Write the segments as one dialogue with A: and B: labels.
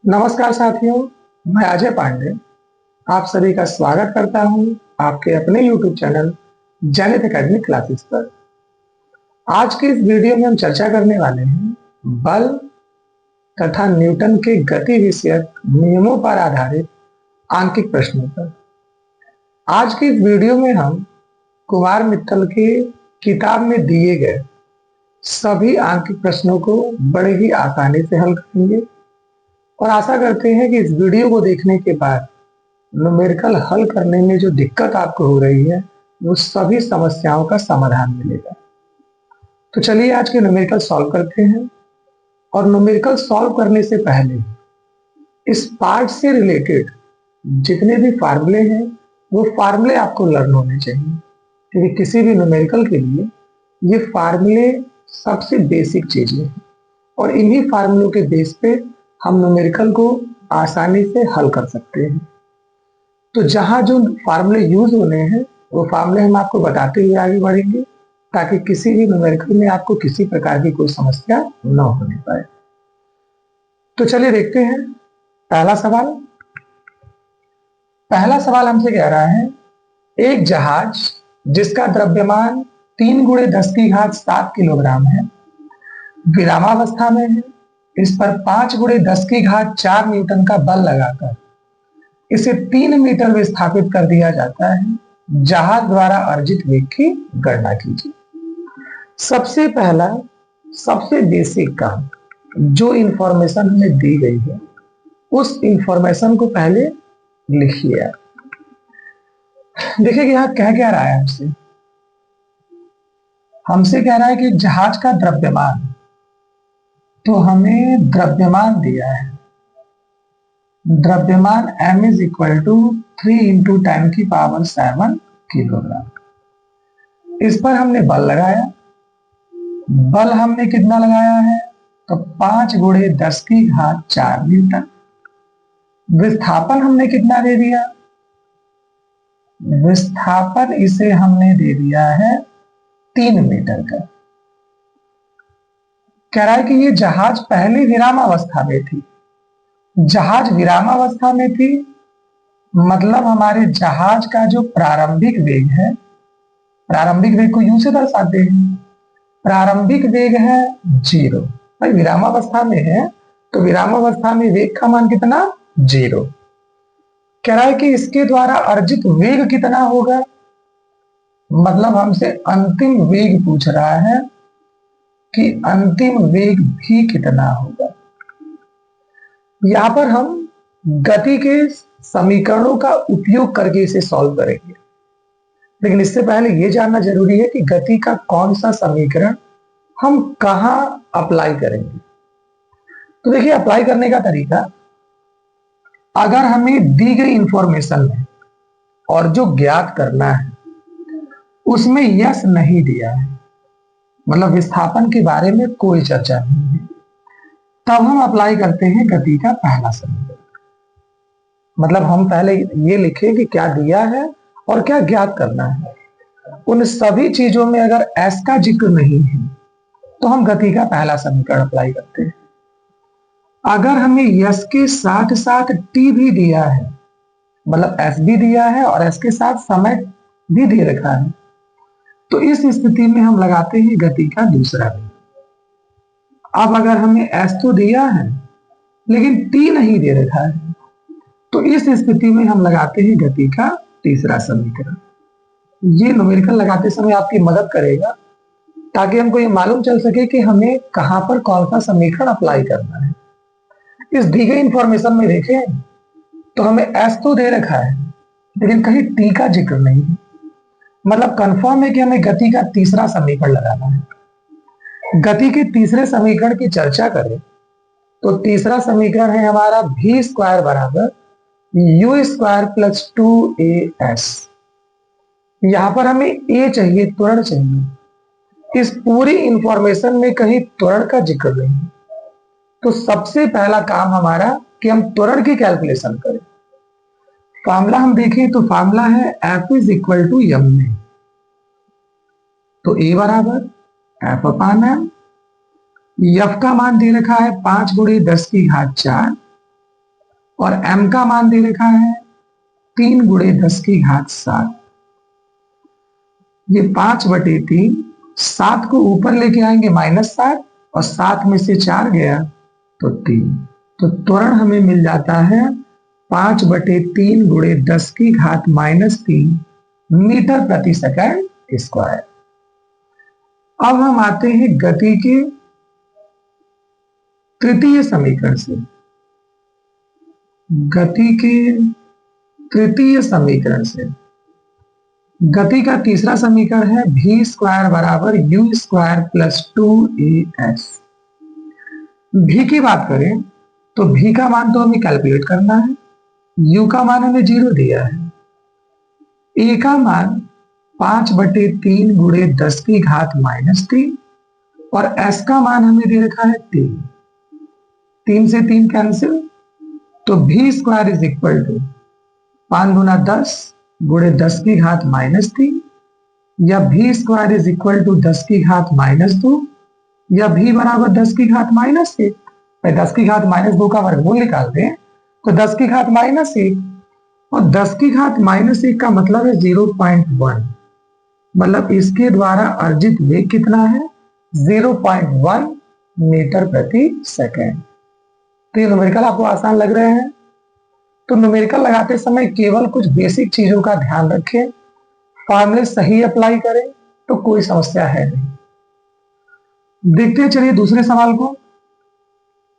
A: नमस्कार साथियों, मैं अजय पांडे आप सभी का स्वागत करता हूं आपके अपने YouTube चैनल जनित एकेडमिक क्लासेस पर। आज के इस वीडियो में हम चर्चा करने वाले हैं बल तथा न्यूटन के गति विषयक नियमों पर आधारित आंकिक प्रश्नों पर। आज के इस वीडियो में हम कुमार मित्तल के किताब में दिए गए सभी आंकिक प्रश्नों को बड़े ही आसानी से हल करेंगे और आशा करते हैं कि इस वीडियो को देखने के बाद न्यूमेरिकल हल करने में जो दिक्कत आपको हो रही है वो सभी समस्याओं का समाधान मिलेगा। तो चलिए आज के न्यूमेरिकल सॉल्व करते हैं। और न्यूमेरिकल सॉल्व करने से पहले इस पार्ट से रिलेटेड जितने भी फार्मूले हैं वो फार्मूले आपको लर्न होने चाहिए, क्योंकि किसी भी न्यूमेरिकल के लिए ये फार्मूले सबसे बेसिक चीजें हैं और इन्हीं फार्मूलों के बेस पे हम न्यूमेरिकल को आसानी से हल कर सकते हैं। तो जहां जो फार्मूले यूज होने हैं वो फार्मूले हम आपको बताते हुए आगे बढ़ेंगे, ताकि किसी भी न्यूमेरिकल में आपको किसी प्रकार की कोई समस्या न होने पाए। तो चलिए देखते हैं पहला सवाल। पहला सवाल हमसे कह रहा है एक जहाज जिसका द्रव्यमान 3 × 10⁻7 किलोग्राम है, विरामावस्था में है। इस पर 5 × 10⁴ न्यूटन का बल लगाकर इसे 3 मीटर विस्थापित कर दिया जाता है। जहाज द्वारा अर्जित वेग की गणना कीजिए। सबसे पहला सबसे बेसिक काम, जो इंफॉर्मेशन हमें दी गई है उस इंफॉर्मेशन को पहले लिखिए आप। देखिए कि यहाँ कह क्या रहा है हमसे कह रहा है कि जहाज का द्रव्यमान, तो हमें द्रव्यमान दिया है। द्रव्यमान m इज इक्वल टू 3 × 10⁻7 किलोग्राम। इस पर हमने बल लगाया। बल हमने कितना लगाया है, तो 5 × 10⁻4 न्यूटन। विस्थापन हमने कितना दे दिया, विस्थापन इसे हमने दे दिया है 3 मीटर का। कह रहा है कि ये जहाज पहले विरामावस्था में थी। जहाज विरामावस्था में थी मतलब हमारे जहाज का जो प्रारंभिक वेग है, प्रारंभिक वेग को यू से दर्शाते हैं। प्रारंभिक वेग है 0। भाई विरामावस्था में है तो विरामावस्था में वेग का मान कितना, 0। कह रहा है कि इसके द्वारा अर्जित वेग कितना होगा, मतलब हमसे अंतिम वेग पूछ रहा है कि अंतिम वेग भी कितना होगा। यहां पर हम गति के समीकरणों का उपयोग करके इसे सॉल्व करेंगे, लेकिन इससे पहले यह जानना जरूरी है कि गति का कौन सा समीकरण हम कहां अप्लाई करेंगे। तो देखिए अप्लाई करने का तरीका, अगर हमें दी गई इंफॉर्मेशन में और जो ज्ञात करना है उसमें यस नहीं दिया है, मतलब विस्थापन के बारे में कोई चर्चा नहीं है, तब हम अप्लाई करते हैं गति का पहला समीकरण। मतलब हम पहले ये लिखें कि क्या दिया है और क्या ज्ञात करना है। उन सभी चीजों में अगर एस का जिक्र नहीं है तो हम गति का पहला समीकरण अप्लाई करते हैं। अगर हमें यस के साथ साथ टी भी दिया है, मतलब एस भी दिया है और एस के साथ समय भी दे रखा है, तो इस स्थिति में हम लगाते हैं गति का दूसरा नियम। अब अगर हमें एस तो दिया है लेकिन टी नहीं दे रखा है, तो इस स्थिति में हम लगाते हैं गति का तीसरा समीकरण। ये न्यूमेरिकल लगाते समय आपकी मदद करेगा, ताकि हमको ये मालूम चल सके कि हमें कहां पर कौन सा समीकरण अप्लाई करना है। इस दी गई इंफॉर्मेशन में देखें तो हमें एस तो दे रखा है लेकिन कहीं टी का जिक्र नहीं है, मतलब कंफर्म है कि हमें गति का तीसरा समीकरण लगाना है। गति के तीसरे समीकरण की चर्चा करें तो तीसरा समीकरण है हमारा v² बराबर u² प्लस 2as। यहां पर हमें a चाहिए, त्वरण चाहिए। इस पूरी इंफॉर्मेशन में कहीं त्वरण का जिक्र नहीं है, तो सबसे पहला काम हमारा कि हम त्वरण की कैलकुलेशन करें। फार्मूला हम देखें तो फार्मूला है F is equal to m में, तो a बराबर F/m। F का मान दे रखा है 5 × 10⁻4 और m का मान दे रखा है 3 गुणे 10 की घात 7। ये 5/3, 7 को ऊपर लेके आएंगे -7 और 7 में से 4 गया तो 3। तो त्वरण हमें मिल जाता है 5/3 गुणे 10 की घात -3 मीटर प्रति सेकंड स्क्वायर। अब हम आते हैं गति के तृतीय समीकरण से। गति के तृतीय समीकरण से गति का तीसरा समीकरण है v स्क्वायर बराबर u square plus 2as। v की बात करें तो v का मान तो हमें कैलकुलेट करना है, u का मान हमें 0 दिया है, a का मान 5/3 गुणे 10 की घात -3 और s का मान हमें दे रखा है 3। 3 से 3 कैंसिल, तो v square is equal to 5 गुना 10 गुणे 10 की घात -3 या v square is equal to 10 की घात -2 या v बराबर 10 की घात -1। 10 की घात -2 का वर्गमूल निकालते हैं तो 10 की घात -1 और 10 की घात -1 का मतलब है 0.1, मतलब इसके द्वारा अर्जित वेग कितना है 0.1 मीटर प्रति सेकेंड। तो ये न्यूमेरिकल आपको आसान लग रहे हैं। तो न्यूमेरिकल लगाते समय केवल कुछ बेसिक चीजों का ध्यान रखें, फॉर्मूले सही अप्लाई करें तो कोई समस्या है नहीं। देखते हैं चलिए दूसरे सवाल को।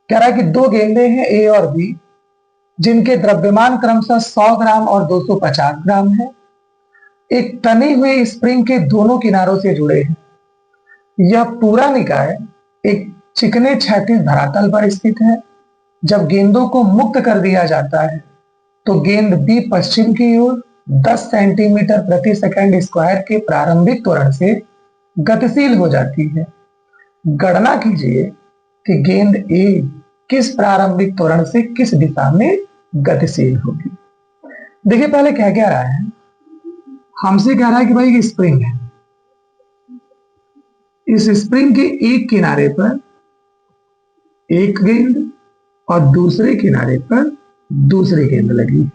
A: कह रहा है कि 2 गेंदे हैं ए और बी जिनके द्रव्यमान क्रमशः 100 ग्राम और 250 ग्राम है। एक तने हुए स्प्रिंग के दोनों किनारों से जुड़े हैं। यह पूरा निकाय एक चिकने क्षैतिज धरातल पर स्थित है। जब गेंदों को मुक्त कर दिया जाता है तो गेंद बी पश्चिम की ओर 10 सेंटीमीटर प्रति सेकंड स्क्वायर के प्रारंभिक त्वरण से गतिशील हो जाती है। गणना कीजिए कि गेंद ए किस प्रारंभिक त्वरण से किस दिशा में गतिशील होगी। देखिए पहले क्या रहा है, हमसे कह रहा है कि भाई स्प्रिंग है, इस स्प्रिंग के एक किनारे पर एक गेंद और दूसरे किनारे पर दूसरी गेंद लगी है।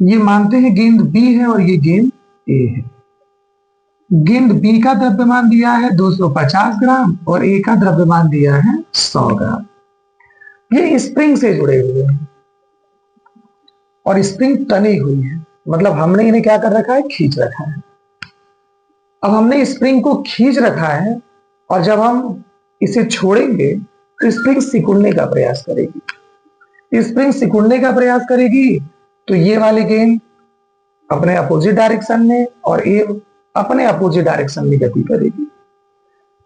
A: ये मानते हैं गेंद बी है और ये गेंद ए है। गेंद बी का द्रव्यमान दिया है 250 ग्राम और ए का द्रव्यमान दिया है 100 ग्राम। ये स्प्रिंग से जुड़े हुए हैं और स्प्रिंग तनी हुई है, मतलब हमने इन्हें क्या कर रखा है, खींच रखा है। अब हमने स्प्रिंग को खींच रखा है और जब हम इसे छोड़ेंगे तो स्प्रिंग सिकुड़ने का प्रयास करेगी। स्प्रिंग सिकुड़ने का प्रयास करेगी तो ये वाली गेंद अपने अपोजिट डायरेक्शन में और ये अपने अपोजिट डायरेक्शन में गति करेगी।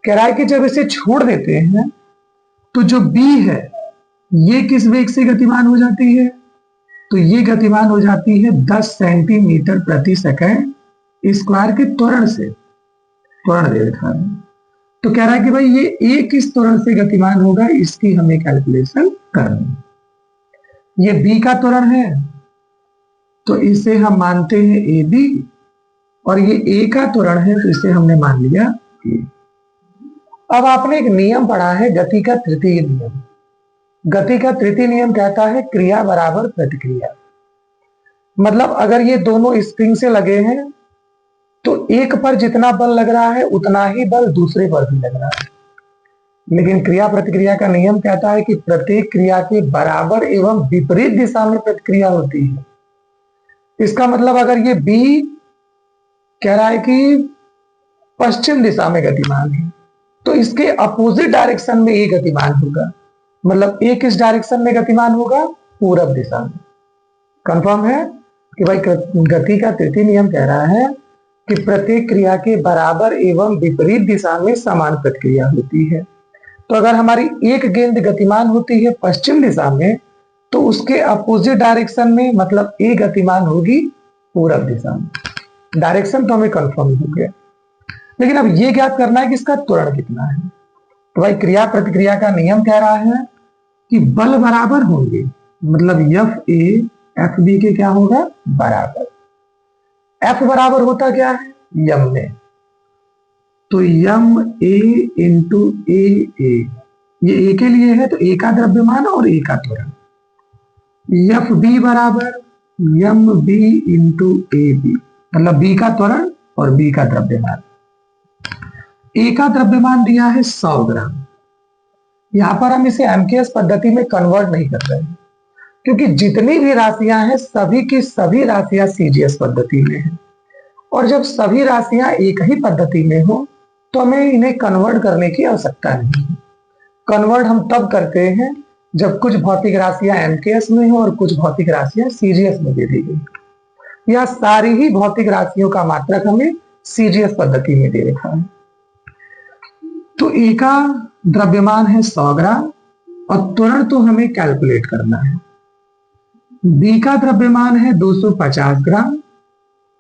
A: कह रहा है कि जब इसे छोड़ देते हैं तो जो बी है ये किस वेग से गतिमान हो जाती है, तो ये गतिमान हो जाती है 10 सेंटीमीटर प्रति सेकंड स्क्वायर के त्वरण से। त्वरण दे रखा है तो कह रहा है कि भाई ये ए किस त्वरण से गतिमान होगा, इसकी हमें कैलकुलेशन करनी है। ये बी का त्वरण है तो इसे हम मानते हैं ए बी और ये ए का त्वरण है तो इसे हमने मान लिया ए। अब आपने एक नियम पढ़ा है गति का तृतीय नियम। गति का तृतीय नियम कहता है क्रिया बराबर प्रतिक्रिया। मतलब अगर ये दोनों स्प्रिंग से लगे हैं तो एक पर जितना बल लग रहा है उतना ही बल दूसरे पर भी लग रहा है। लेकिन क्रिया प्रतिक्रिया का नियम कहता है कि प्रत्येक क्रिया के बराबर एवं विपरीत दिशा में प्रतिक्रिया होती है। इसका मतलब अगर ये बी कह रहा है कि पश्चिम दिशा में गतिमान है तो इसके अपोजिट डायरेक्शन में ये गतिमान होगा। मतलब ए किस डायरेक्शन में गतिमान होगा, पूरब दिशा में। कंफर्म है कि भाई गति का तृतीय नियम कह रहा है कि प्रत्येक क्रिया के बराबर एवं विपरीत दिशा में समान प्रतिक्रिया होती है। तो अगर हमारी एक गेंद गतिमान होती है पश्चिम दिशा में तो उसके अपोजिट डायरेक्शन में मतलब ए गतिमान होगी पूरब दिशा में। डायरेक्शन तो हमें कंफर्म हो गया, लेकिन अब ये ज्ञात करना है कि इसका त्वरण कितना है। तो भाई क्रिया प्रतिक्रिया का नियम कह रहा है कि बल बराबर होंगे, मतलब एफ ए एफ बी के क्या होगा, बराबर। एफ बराबर होता क्या है, यम में, तो यम ए इंटू ए, ये ए के लिए है तो ए का द्रव्यमान और ए का त्वरण। एफ बी बराबर M B into A B, मतलब बी का त्वरण और बी का द्रव्यमान। ए का द्रव्यमान दिया है 100 ग्राम। यहां पर हम इसे एमकेएस पद्धति में कन्वर्ट नहीं कर रहे हैं, क्योंकि जितनी भी राशियां हैं सभी की सभी राशियां सीजीएस पद्धति में हैं, और जब सभी राशियां एक ही पद्धति में हो तो हमें इन्हें कन्वर्ट करने की आवश्यकता नहीं है। कन्वर्ट हम तब करते हैं जब कुछ भौतिक राशियां एमकेएस में हो और कुछ भौतिक राशियां सीजीएस में दे दी गई। यह सारी ही भौतिक राशियों का मात्रक हमें सीजीएस पद्धति में दे रखा है। तो ए का द्रव्यमान है 100 ग्राम और त्वरण तो हमें कैलकुलेट करना है। बी का द्रव्यमान है 250 ग्राम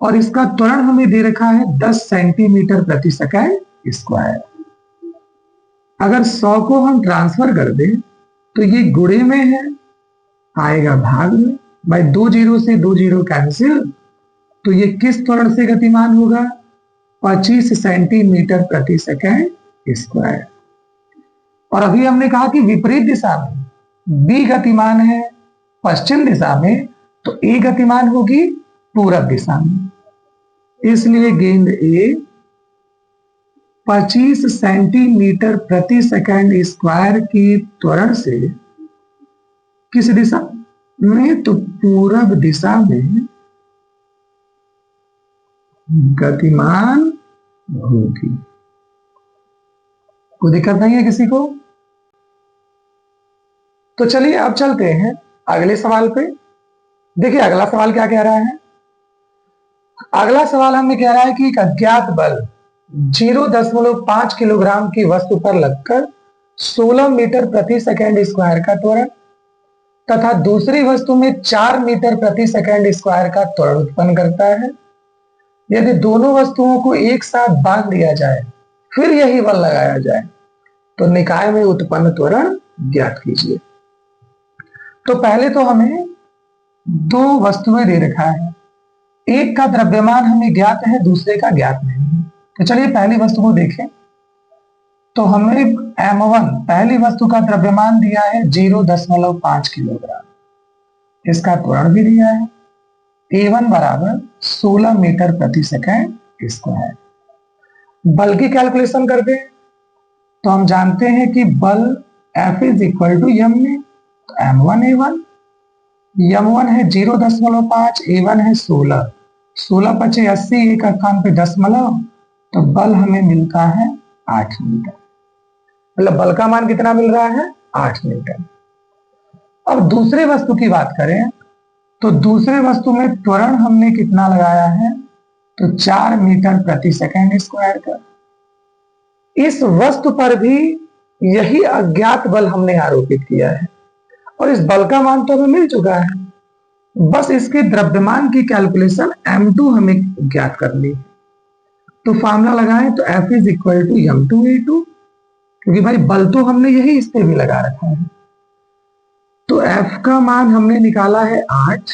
A: और इसका त्वरण हमें दे रखा है 10 सेंटीमीटर प्रति सेकंड स्क्वायर। अगर 100 को हम ट्रांसफर कर दें तो ये गुणे में है, आएगा भाग में, भाई 2 जीरो से 2 जीरो कैंसिल, तो ये किस त्वरण से गतिमान होगा? 25 सेंटीमीटर प्रति सेकंड स्क्वायर। और अभी हमने कहा कि विपरीत दिशा में बी गतिमान है पश्चिम दिशा में, तो ए गतिमान होगी पूरब दिशा में, इसलिए गेंद ए 25 सेंटीमीटर प्रति सेकंड स्क्वायर की त्वरण से किस दिशा में? तो पूरब दिशा में गतिमान होगी। कोई दिक्कत नहीं है किसी को? तो चलिए अब चलते हैं अगले सवाल पे। देखिए अगला सवाल क्या कह रहा है। अगला सवाल हमें कह रहा है कि एक अज्ञात बल 0.5 किलोग्राम की वस्तु पर लगकर 16 मीटर प्रति सेकंड स्क्वायर का त्वरण तथा दूसरी वस्तु में 4 मीटर प्रति सेकंड स्क्वायर का त्वरण उत्पन्न करता है। यदि दोनों वस्तुओं को एक साथ बांध दिया जाए फिर यही बल लगाया जाए तो निकाय में उत्पन्न त्वरण ज्ञात कीजिए। तो पहले तो हमें दो वस्तुएं दे रखा है, एक का द्रव्यमान हमें ज्ञात है, दूसरे का ज्ञात नहीं है। तो चलिए पहली वस्तु को देखें। तो हमें M1 पहली वस्तु का द्रव्यमान दिया है 0.5 किलोग्राम, इसका त्वरण भी दिया है A1 बराबर 16 मीटर प्रति सेकंड स्क्वायर। बल की कैलकुलेशन कर दें तो हम जानते हैं कि बल F is equal to M में, तो M1 A1, M1 है 0.5, A1 है 16, 16 पचे 80, एक स्थान पे 10 मतलब, तो बल हमें मिलता है 8 मीटर। मतलब बल का मान कितना मिल रहा है? 8 मीटर। अब दूसरे वस्तु की बात करें तो दूसरे वस्तु में त्वरण हमने कितना लगाया है? तो 4 मीटर प्रति सेकंड स्क्वायर का। इस वस्तु पर भी यही अज्ञात बल हमने आरोपित किया है और इस बल का मान तो हमें मिल चुका है, बस इसके द्रव्यमान की कैलकुलेशन M2 हमें ज्ञात करनी है। तो फॉर्मूला लगाएं तो F is equal to M2A2, क्योंकि भाई बल तो हमने यही इस पे भी लगा रखा है। तो F का मान हमने निकाला है 8,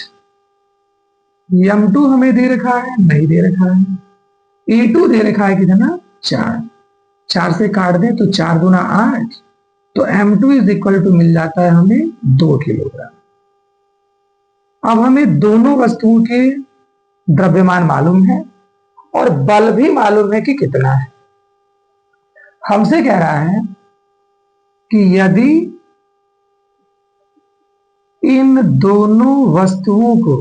A: M2 हमें दे रखा है, नहीं दे रखा है, A2 दे रखा है कितना? 4, 4 से काट दे तो 4 गुना 8, तो M2 इज इक्वल टू मिल जाता है हमें 2 किलोग्राम। अब हमें दोनों वस्तुओं के द्रव्यमान मालूम है और बल भी मालूम है कि कितना है। हमसे कह रहा है कि यदि इन दोनों वस्तुओं को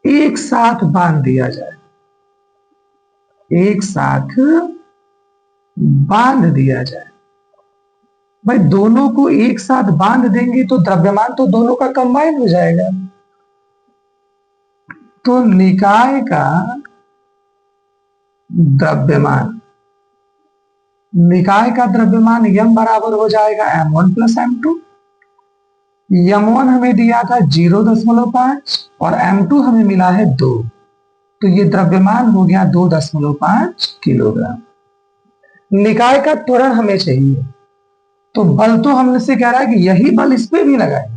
A: एक साथ बांध दिया जाए, एक साथ बांध दिया जाए, भाई दोनों को एक साथ बांध देंगे तो द्रव्यमान तो दोनों का कंबाइन हो जाएगा। तो निकाय का द्रव्यमान, निकाय का द्रव्यमान यम बराबर हो जाएगा M1 प्लस M2। M1 हमें दिया था 0.5 और M2 हमें मिला है 2, तो ये द्रव्यमान हो गया 2.5 किलोग्राम। निकाय का त्वरण हमें चाहिए, तो बल तो हमसे कह रहा है कि यही बल इस पे भी लगाएंगे।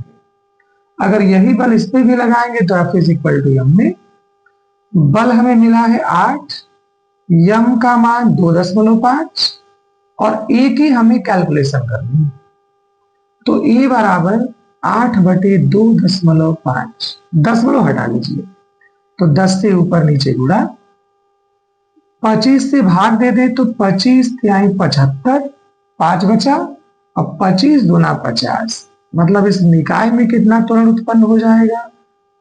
A: अगर यही बल इस पे भी लगाएंगे तो F is equal to M में, बल हमें मिला है 8, M का मान 2.5 और A की हमें कैलकुलेशन करनी है। तो ए बराबर 8/2.5, दशमलव हटा लीजिए तो 10 से ऊपर नीचे गुणा, 25 से भाग दे दे तो 25 तिहाई 75, 5 बचा, अब 25 दूना 50, मतलब इस निकाय में कितना त्वरण उत्पन्न हो जाएगा?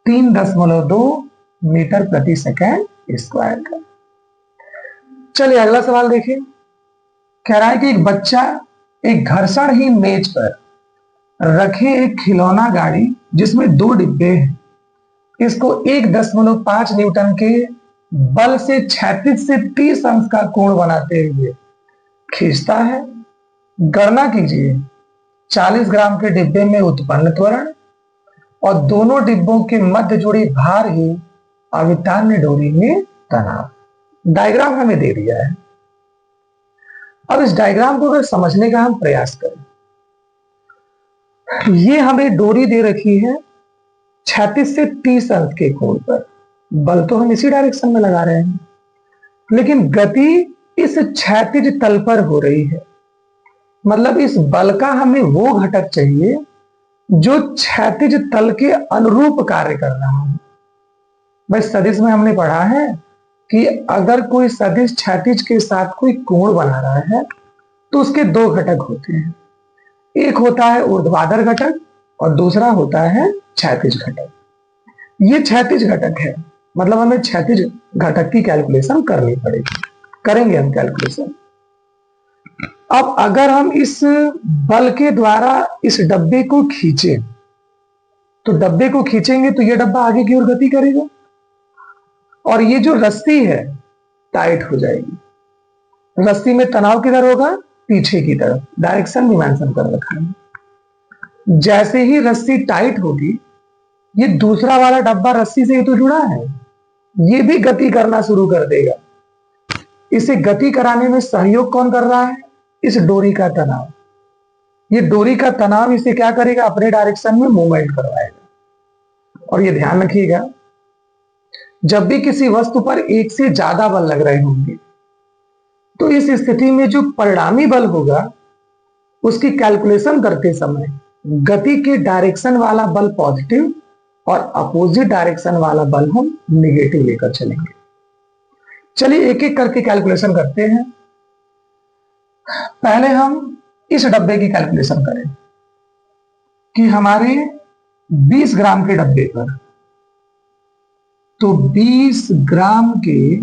A: 3.2 मीटर प्रति सेकेंड स्क्वायर का। चलिए अगला सवाल देखिए। कह रहा है कि एक बच्चा एक घर्षणहीन मेज पर रखे एक खिलौना गाड़ी जिसमें 2 डिब्बे हैं, इसको 1.5 न्यूटन के बल से 36 से 30 अंश का कोण बनाते हुए खींचता है। गणना कीजिए 40 ग्राम के डिब्बे में उत्पन्न त्वरण और दोनों डिब्बों के मध्य जुड़ी भार ही अवितान्य डोरी में तनाव। डायग्राम हमें दे दिया है। अब इस डायग्राम को अगर समझने का हम प्रयास करें, ये हमें डोरी दे रखी है 36 से 30 अंश के कोण पर, बल तो हम इसी डायरेक्शन में लगा रहे हैं, लेकिन गति इस क्षैतिज तल पर हो रही है। मतलब इस बल का हमें वो घटक चाहिए जो क्षैतिज तल के अनुरूप कार्य कर रहा हो। भाई सदिश में हमने पढ़ा है कि अगर कोई सदिश क्षैतिज के साथ कोई कोण बना रहा है तो उसके 2 घटक होते हैं, एक होता है ऊर्ध्वाधर घटक और दूसरा होता है क्षैतिज घटक। ये क्षैतिज घटक है, मतलब हमें क्षैतिज घटक की कैलकुलेशन करनी पड़ेगी, करेंगे हम कैलकुलेशन। अब अगर हम इस बल के द्वारा इस डब्बे को खींचे तो डब्बे को खींचेंगे तो ये डब्बा आगे की ओर गति करेगा और ये जो रस्सी है टाइट हो जाएगी। रस्सी में तनाव किधर होगा? पीछे की तरफ, डायरेक्शन भी मेंशन कर रखा है। जैसे ही रस्सी टाइट होगी, ये दूसरा वाला डब्बा रस्सी से ही तो जुड़ा है, ये भी गति करना शुरू कर देगा। इसे गति कराने में सहयोग कौन कर रहा है? इस डोरी का तनाव। ये डोरी का तनाव इसे क्या करेगा? अपने डायरेक्शन में मूवमेंट करवाएगा। और ये ध्यान रखिएगा, जब भी किसी वस्तु पर एक से ज्यादा बल लग रहे होंगे तो इस स्थिति में जो परिणामी बल होगा उसकी कैलकुलेशन करते समय गति के डायरेक्शन वाला बल पॉजिटिव और अपोजिट डायरेक्शन वाला बल हम नेगेटिव लेकर चलेंगे। चलिए एक एक करके कैलकुलेशन करते हैं। पहले हम इस डब्बे की कैलकुलेशन करें कि हमारे 20 ग्राम के डब्बे पर, तो 20 ग्राम के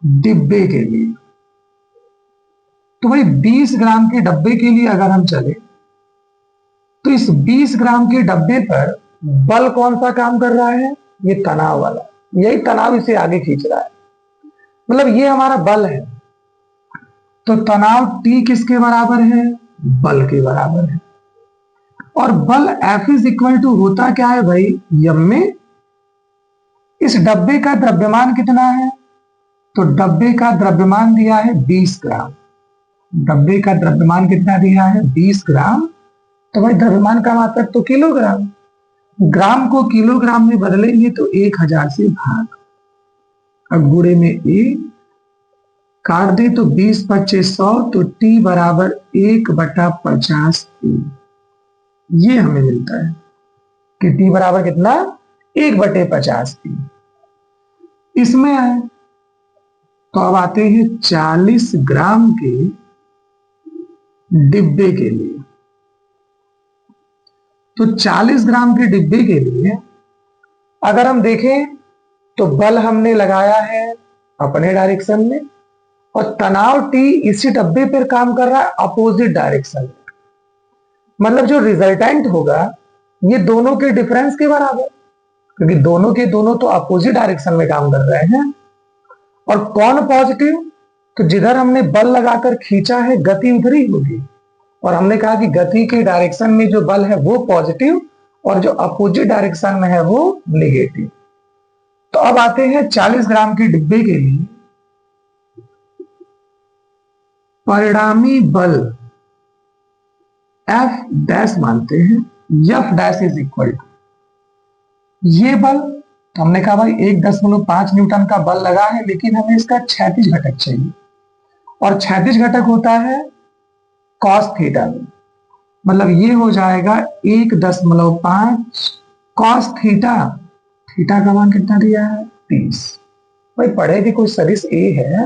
A: डिब्बे के लिए, तो भाई 20 ग्राम के डब्बे के लिए अगर हम चले तो इस 20 ग्राम के डब्बे पर बल कौन सा काम कर रहा है? ये तनाव वाला, यही तनाव इसे आगे खींच रहा है, मतलब ये हमारा बल है। तो तनाव T किसके बराबर है? बल के बराबर है। और बल F इज इक्वल टू होता क्या है भाई? यम में इस डब्बे का द्रव्यमान कितना है? तो डब्बे का द्रव्यमान दिया है 20 ग्राम। डब्बे का द्रव्यमान कितना दिया है? 20 ग्राम। तो भाई द्रव्यमान का मात्रक तो किलोग्राम, ग्राम को किलोग्राम में बदलेंगे तो 1000 से भाग, अब गुणे में ए काट दे तो 20 25 100, तो T बराबर 1/50 ए। ये हमें मिलता है कि T बराबर कितना? 1/50 ए। इसमें है तो अब आते हैं 40 ग्राम के डिब्बे के लिए। तो 40 ग्राम के डिब्बे के लिए अगर हम देखें तो बल हमने लगाया है अपने डायरेक्शन में और तनाव T इसी डब्बे पर काम कर रहा है अपोजिट डायरेक्शन में। मतलब जो रिजल्टेंट होगा ये दोनों के डिफरेंस के बराबर, क्योंकि दोनों के दोनों तो अपोजिट डायरेक्शन में काम कर रहे हैं। और कौन पॉजिटिव? तो जिधर हमने बल लगाकर खींचा है गति उधर ही होगी, और हमने कहा कि गति के डायरेक्शन में जो बल है वो पॉजिटिव और जो अपोजिट डायरेक्शन में है वो नेगेटिव। तो अब आते हैं 40 ग्राम के डिब्बे के लिए परिणामी बल F डैश मानते हैं। F dash is equal to ये बल, तो हमने कहा भाई 1.5 न्यूटन का बल लगा है, लेकिन हमें इसका क्षैतिज घटक चाहिए और क्षैतिज घटक होता है cos थीटा में। मतलब ये हो जाएगा 1.5 कॉस थीटा। थीटा का मान कितना दिया है? 30। भाई पढ़े कि कोई सदिश ए है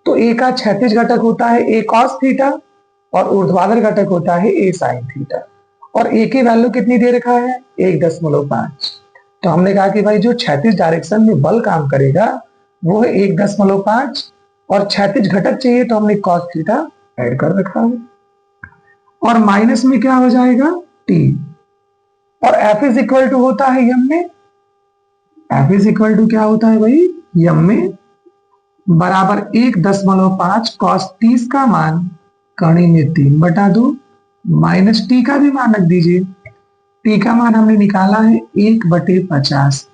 A: तो ए का क्षैतिज घटक होता है ए कॉस थीटा और ऊर्ध्वाधर घटक होता है ए साइन थीटा, और ए की वैल्यू कितनी दे रखा है? 1.5। तो हमने कहा कि भाई जो क्षैतिज डायरेक्शन में बल काम करेगा वो है 1.5, और क्षैतिज घटक चाहिए तो हमने कॉस थीटा ऐड कर रखा है, और माइनस में क्या हो जाएगा? टी। और एफ इज इक्वल टू होता है यम में, एफ इज इक्वल टू क्या होता है भाई? यम में बराबर 1.5 कॉस 30 का मान कड़ी में 3/2 माइनस टी का भी मान रख दीजिए। टी का मान हमने निकाला है 1/50।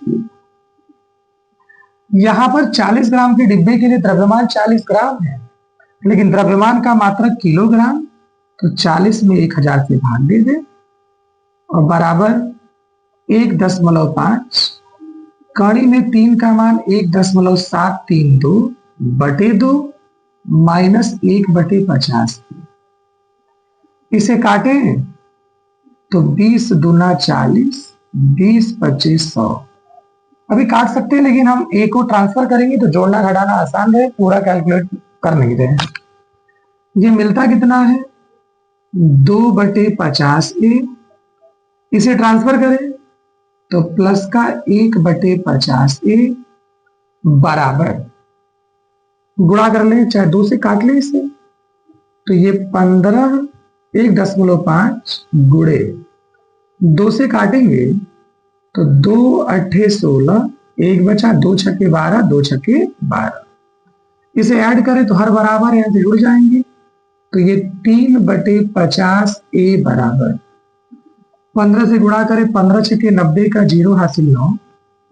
A: यहां पर 40 ग्राम के डिब्बे के लिए द्रव्यमान 40 ग्राम है, लेकिन द्रव्यमान का मात्रक किलोग्राम, तो 40 में 1000 से भाग दे दे और बराबर 1.5 कड़ी में 3 का मान 1.732/2 माइनस 1/50। इसे काटे तो 20 दूना 40, 20 25 100। अभी काट सकते हैं लेकिन हम ए को ट्रांसफर करेंगे तो जोड़ना घटाना आसान है, पूरा कैलकुलेट कर नहीं रहे हैं। ये मिलता कितना है? 2/50 इसे ट्रांसफर करें तो प्लस का 1/50 बराबर, गुणा कर ले चाहे 2 से काट ले इसे, तो ये 15 1.5 गुणे 2 से काटेंगे तो 2 8 16, 1 बचा, 2 छक्के 12, 2 छक्के 12। इसे ऐड करें तो हर बराबर यहां से जुड़ जाएंगे, तो ये 3/50 बराबर 15 से गुणा करें, 15 छक्के 90 का 0 हासिल 9,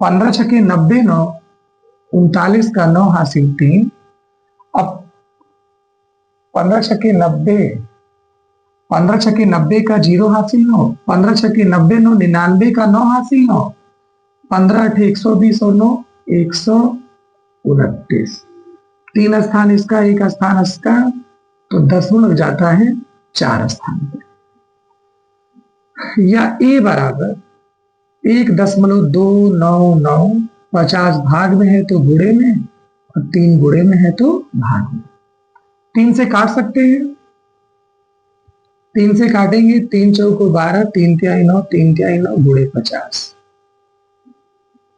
A: 15 छक्के 90 9, 39 का 9 हासिल 3। अब 15 छक्के 90, 15 छक्के 90 का 0 हासिल 9, 15 छक्के 90 9, 99 का 9 हासिल 9, 15 8 120 और 9 129। 3 स्थान इसका, 1 स्थान इसका, तो 10 लग जाता है 4 स्थान पे। या ए बराबर 1.299, 50 भाग में है तो गुणे में और 3 गुणे में है तो भाग में। 3 से काट सकते हैं, 3 से काटेंगे, 3 चौको 12, 3 तिहाई 9, 3 तिहाई 9 गुणे 50।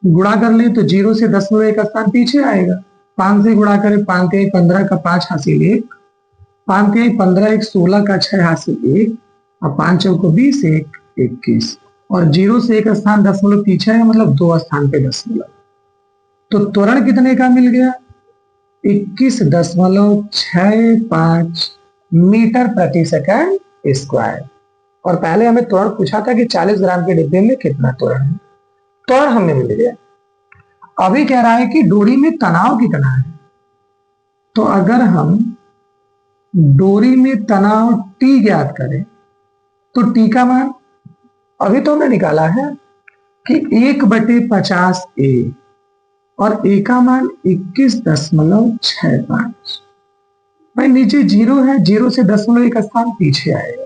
A: गुणा कर ले तो 0 से 10.1 स्थान पीछे आएगा। 5 से गुणा करें, 5 तिहाई 15 का 5 हासिल 1, 5 तिहाई 15 1 16 का 6 हासिल 1, और 5 चौको 20 1 21, और 0 से 1 स्थान 10 पीछे है, मतलब 2 स्थान पे 10। तो त्वरण कितने का मिल गया? 21.65 मीटर प्रति सेकंड स्क्वायर। और पहले हमें त्वरण पूछा था कि 40 ग्राम के डिब्बे में कितना त्वरण है, त्वरण हमें मिल गया। अभी कह रहा है कि डोरी में तनाव कितना है। तो अगर हम डोरी में तनाव T ज्ञात करें तो T का मान अभी तो हमने निकाला है कि 1/50 और A का मान 21.65। भाई नीचे 0 है, 0 से 0.1 स्थान पीछे आएगा,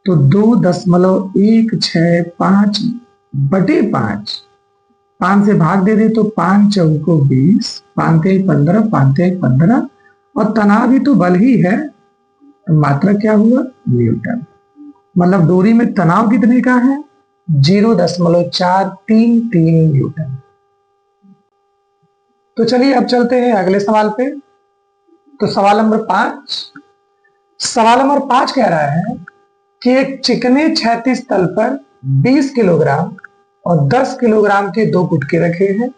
A: तो 2.165/5, 5 से भाग दे दे तो 5 चौको 20, 5 तिहाई 15, 5 तिहाई 15, और तनाव भी तो बल ही है, तो मात्रा क्या हुआ? न्यूटन। मतलब डोरी में तनाव कितने का है? 0.433 न्यूटन। तो चलिए अब चलते हैं अगले सवाल पे। तो सवाल नंबर 5 कह रहा है कि एक चिकने क्षैतिज तल पर 20 किलोग्राम और 10 किलोग्राम के 2 गुटके रखे हैं।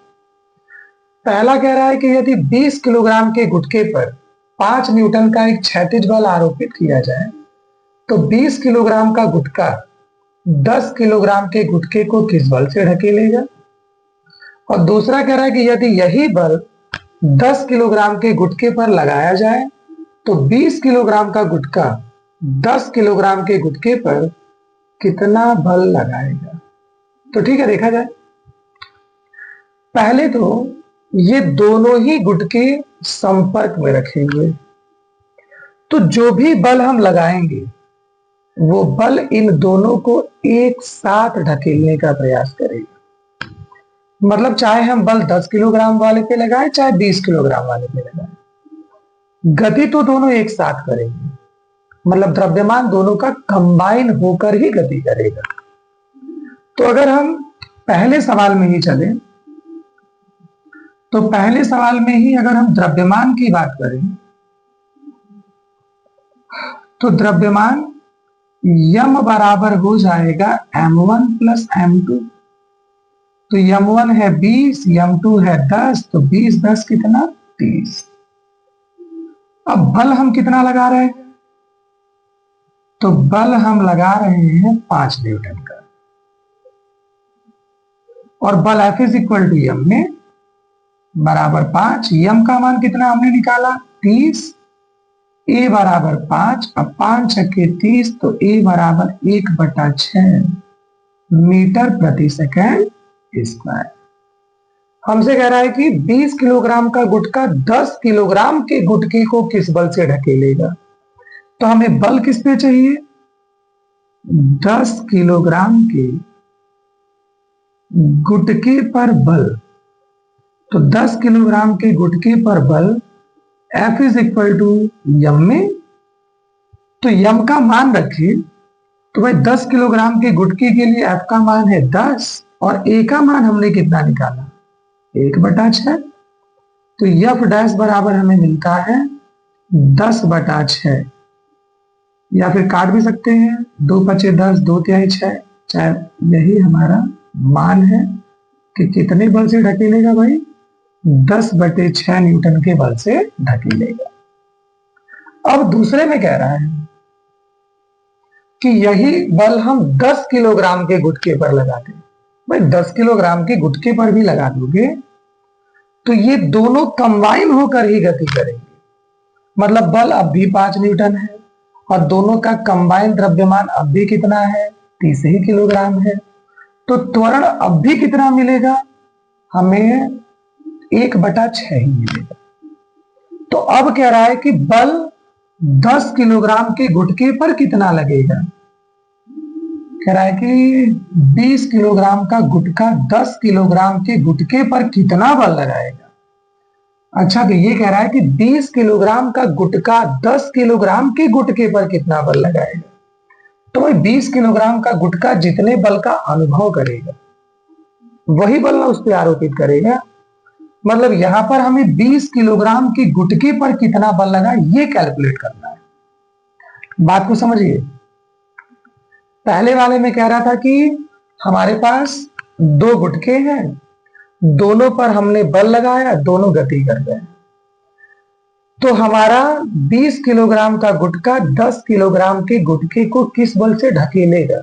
A: पहला कह रहा है कि यदि 20 किलोग्राम के गुटके पर 5 न्यूटन का एक क्षैतिज बल आरोपित किया जाए तो 20 किलोग्राम का गुटका 10 किलोग्राम के गुटके को किस बल से ढकेलेगा। और दूसरा कह रहा है कि यदि यही बल 10 किलोग्राम के गुटके पर लगाया जाए तो 20 किलोग्राम का गुटका 10 किलोग्राम के गुटके पर कितना बल लगाएगा। तो ठीक है, देखा जाए। पहले तो ये दोनों ही गुटके संपर्क में रखेंगे, तो जो भी बल हम लगाएंगे वो बल इन दोनों को एक साथ ढकेलने का प्रयास करेगा। मतलब चाहे हम बल 10 किलोग्राम वाले पे लगाए चाहे 20 किलोग्राम वाले पे लगाए, गति तो दोनों एक साथ करेंगे। मतलब द्रव्यमान दोनों का कंबाइन होकर ही गति करेगा। तो अगर हम पहले सवाल में ही चले, तो पहले सवाल में ही अगर हम द्रव्यमान की बात करें तो द्रव्यमान यम बराबर हो जाएगा m1 प्लस m2। तो m1 है 20, m2 है 10, तो 20 10 कितना 30। अब बल हम कितना लगा रहे हैं? तो बल हम लगा रहे हैं 5 न्यूटन का, और बल F इज इक्वल टू यम में बराबर 5। यम का मान कितना हमने निकाला 30, ए बराबर 5। अब 5 छक्के 30, तो ए बराबर 1/6 मीटर प्रति सेकेंड स्क्वायर। हमसे कह रहा है कि 20 किलोग्राम का गुटका 10 किलोग्राम के गुटके को किस बल से ढकेलेगा। तो हमें बल किस पे चाहिए? 10 किलोग्राम के गुटके पर बल। तो 10 किलोग्राम के गुटके पर बल F इज इक्वल टू यम में। तो यम का मान रखिए, तो भाई 10 किलोग्राम के गुटके के लिए F का मान है 10 और A का मान हमने कितना निकाला 1/6। तो F डैश बराबर हमें मिलता है 10/6, या फिर काट भी सकते हैं, 2 पचे 10, 2 तिहाई 6। चाहे यही हमारा मान है कि कितने बल से ढकेलेगा भाई, 10/6 न्यूटन के बल से ढकेलेगा। अब दूसरे में कह रहा है कि यही बल हम 10 किलोग्राम के गुटके पर लगाते हैं। भाई 10 किलोग्राम के गुटके पर भी लगा दोगे तो ये दोनों कंबाइन होकर ही गति करेंगे। मतलब बल अब भी 5 न्यूटन है और दोनों का कंबाइन द्रव्यमान अब भी कितना है 30 ही किलोग्राम है। तो त्वरण अब भी कितना मिलेगा हमें 1/6 ही मिलेगा। तो अब कह रहा है कि बल 10 किलोग्राम के गुटके पर कितना लगेगा। कह रहा है कि 20 किलोग्राम का गुटका 10 किलोग्राम के गुटके पर कितना बल लगाएगा। अच्छा, तो ये कह रहा है कि 20 किलोग्राम का गुटका 10 किलोग्राम के गुटके पर कितना बल लगाएगा। तो भाई 20 किलोग्राम का गुटका जितने बल का अनुभव करेगा वही बल ना उस पर आरोपित करेगा। मतलब यहां पर हमें 20 किलोग्राम के गुटके पर कितना बल लगा ये कैलकुलेट करना है। बात को समझिए। पहले वाले में कह रहा था कि हमारे पास 2 गुटके हैं, दोनों पर हमने बल लगाया, दोनों गति कर गए। तो हमारा 20 किलोग्राम का गुटका 10 किलोग्राम के गुटके को किस बल से ढकेलेगा।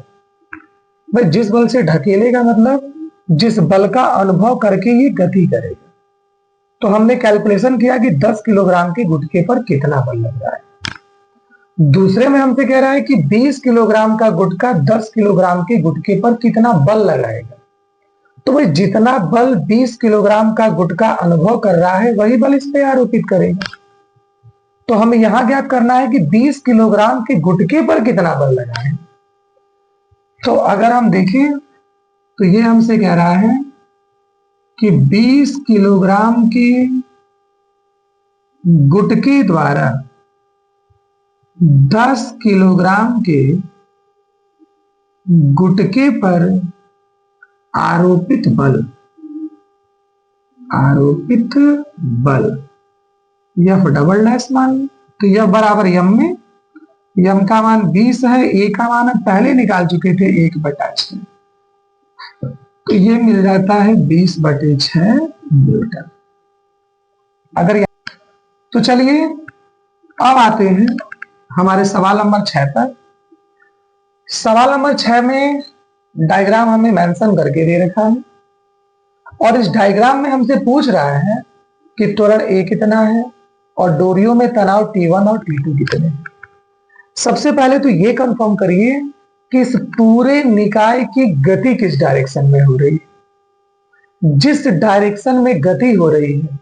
A: भाई जिस बल से ढकेलेगा मतलब जिस बल का अनुभव करके ये गति करेगा। तो हमने कैलकुलेशन किया कि 10 किलोग्राम के गुटके पर कितना बल लग रहा है। दूसरे में हमसे कह रहा है कि 20 किलोग्राम का गुटका 10 किलोग्राम के गुटके पर कितना बल लगाएगा। तो भाई जितना बल 20 किलोग्राम का गुटका अनुभव कर रहा है वही बल इस पे आरोपित करेगा। तो हमें यहां ज्ञात करना है कि 20 किलोग्राम के गुटके पर कितना बल लगा है। तो अगर हम देखें तो ये हमसे कह रहा है कि 20 किलोग्राम के गुटके द्वारा 10 किलोग्राम के गुटके पर आरोपित बल यफ डबल डैश मान। तो यफ बराबर यम में, यम का मान 20 है, ए का मान हम पहले निकाल चुके थे 1/6। तो ये मिल जाता है 20/6 न्यूटन। अगर तो चलिए अब आते हैं हमारे सवाल नंबर 6 पर। सवाल नंबर 6 में डायग्राम हमें मेंशन करके दे रखा है और इस डायग्राम में हमसे पूछ रहा है कि त्वरण ए कितना है और डोरियों में तनाव T1 और T2 कितने हैं। सबसे पहले तो ये कंफर्म करिए कि इस पूरे निकाय की गति किस डायरेक्शन में हो रही है। जिस डायरेक्शन में गति हो रही है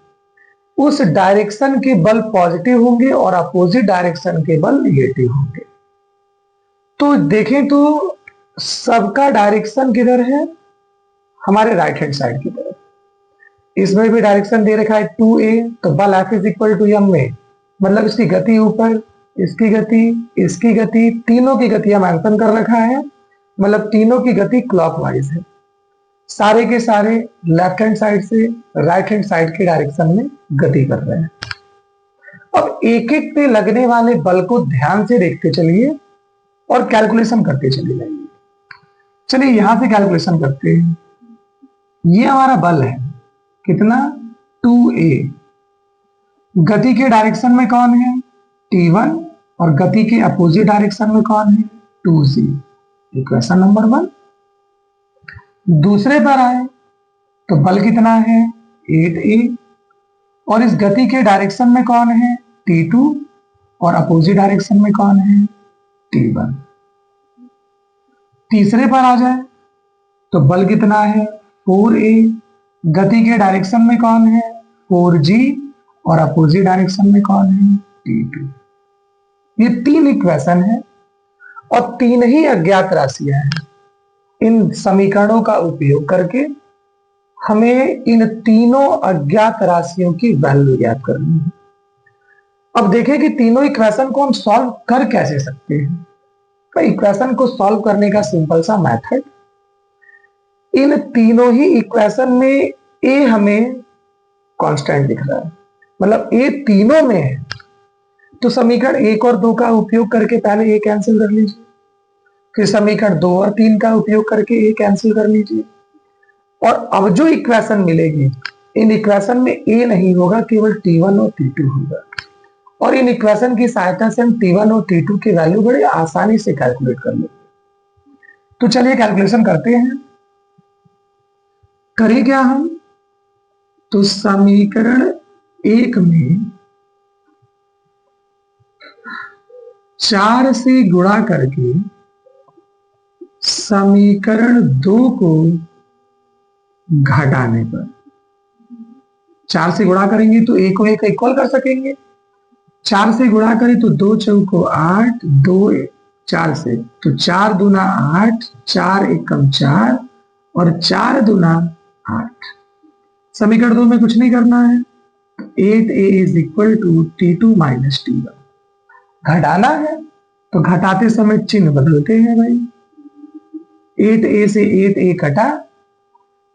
A: उस डायरेक्शन के बल पॉजिटिव होंगे और अपोजिट डायरेक्शन के बल निगेटिव होंगे। तो देखें तो सबका डायरेक्शन किधर है, हमारे राइट हैंड साइड की तरफ। इसमें भी डायरेक्शन दे रखा है 2a, तो बल F is equal to m में, मतलब इसकी गति ऊपर, इसकी गति, तीनों की गति हम मेंशन कर रखा है, मतलब तीनों की गति क्लॉकवाइज है। सारे के सारे लेफ्ट हैंड साइड से राइट हैंड साइड के डायरेक्शन में गति कर रहे हैं। अब एक एक पे लगने वाले बल को ध्यान से देखते चलिए और कैलकुलेशन करते चले जाइए। चलिए यहां से कैलकुलेशन करते हैं। ये हमारा बल है कितना, 2a। गति के डायरेक्शन में कौन है, T1, और गति के अपोजिट डायरेक्शन में कौन है, 2c। Equation number 1। दूसरे पर आए तो बल कितना है, 8a, और इस गति के डायरेक्शन में कौन है, T2, और अपोजिट डायरेक्शन में कौन है, T1। तीसरे पर आ जाए तो बल कितना है, 4a, गति के डायरेक्शन में कौन है, 4g, और अपोजिट डायरेक्शन में कौन है, T2। ये तीन इक्वेशन है और तीन ही अज्ञात राशियां हैं। इन समीकरणों का उपयोग करके हमें इन तीनों अज्ञात राशियों की वैल्यू ज्ञात करनी है। अब देखें कि तीनों इक्वेशन को हम सॉल्व कर कैसे सकते हैं। तो इक्वेशन को सॉल्व करने का सिंपल सा मेथड, इन तीनों ही इक्वेशन में ए हमें कांस्टेंट दिख रहा है, मतलब ए तीनों में है, तो समीकरण 1 और 2 का उपयोग करके पहले ए कैंसिल कर लीजिए, फिर समीकरण 2 और 3 का उपयोग करके ए कैंसिल कर लीजिए, और अब जो इक्वेशन मिलेगी, इन इक्वेशन में ए नहीं होगा, केवल T1 और T2 होगा, और इन इक्वेशन की सहायता से हम T1 और T2 की वैल्यू बड़े आसानी से कैलकुलेट कर लेंगे। तो चलिए कैलकुलेशन करते हैं। करें क्या हम, तो समीकरण 1 में 4 से गुणा करके समीकरण 2 को घटाने पर, 4 से गुणा करेंगे तो 1 को 1 इक्वल कर सकेंगे, 4 से गुणा करें तो 2 चौको 8, 2 4 से, तो 4 दूना 8, 4 एकम 4, और 4 दूना 8। समीकरण 2 में कुछ नहीं करना है, 8a is equal to T2 minus T1। घटाना है तो घटाते समय चिन्ह बदलते हैं भाई, 8a से 8a कटा,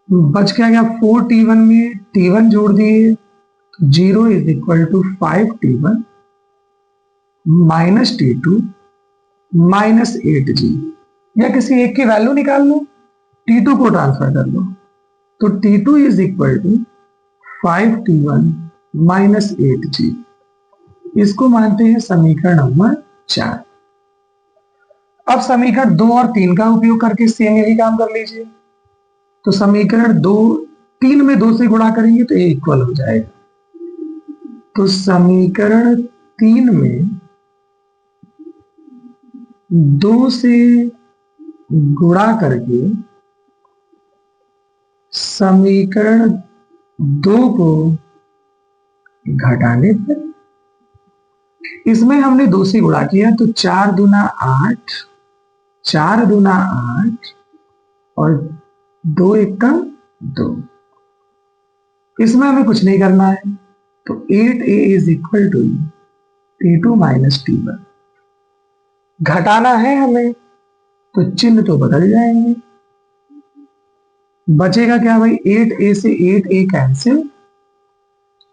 A: बच क्या 4T1 में T1 जोड़ दिए, 0 is equal to 5T1 minus T2 minus 8g, या किसी एक की वैल्यू निकाल लो, T2 को ट्रांसफर कर लो, तो T2 is equal to 5T1 minus 8g। इसको मानते हैं समीकरण नंबर 4। अब समीकरण 2 और 3 का उपयोग करके सेम यही काम कर लीजिए। तो समीकरण 3 में 2 से गुणा करेंगे तो ये इक्वल हो जाएगा, तो समीकरण 3 में 2 से गुणा करके समीकरण 2 को घटाने पर, इसमें हमने 2 से गुणा किया तो 4 दूना 8, 4 दूना 8, और 2 एकम 2। इसमें हमें कुछ नहीं करना है, तो 8a is equal to T2 minus T1। घटाना है हमें तो चिन्ह तो बदल जाएंगे, बचेगा क्या भाई, 8a से 8a कैंसिल,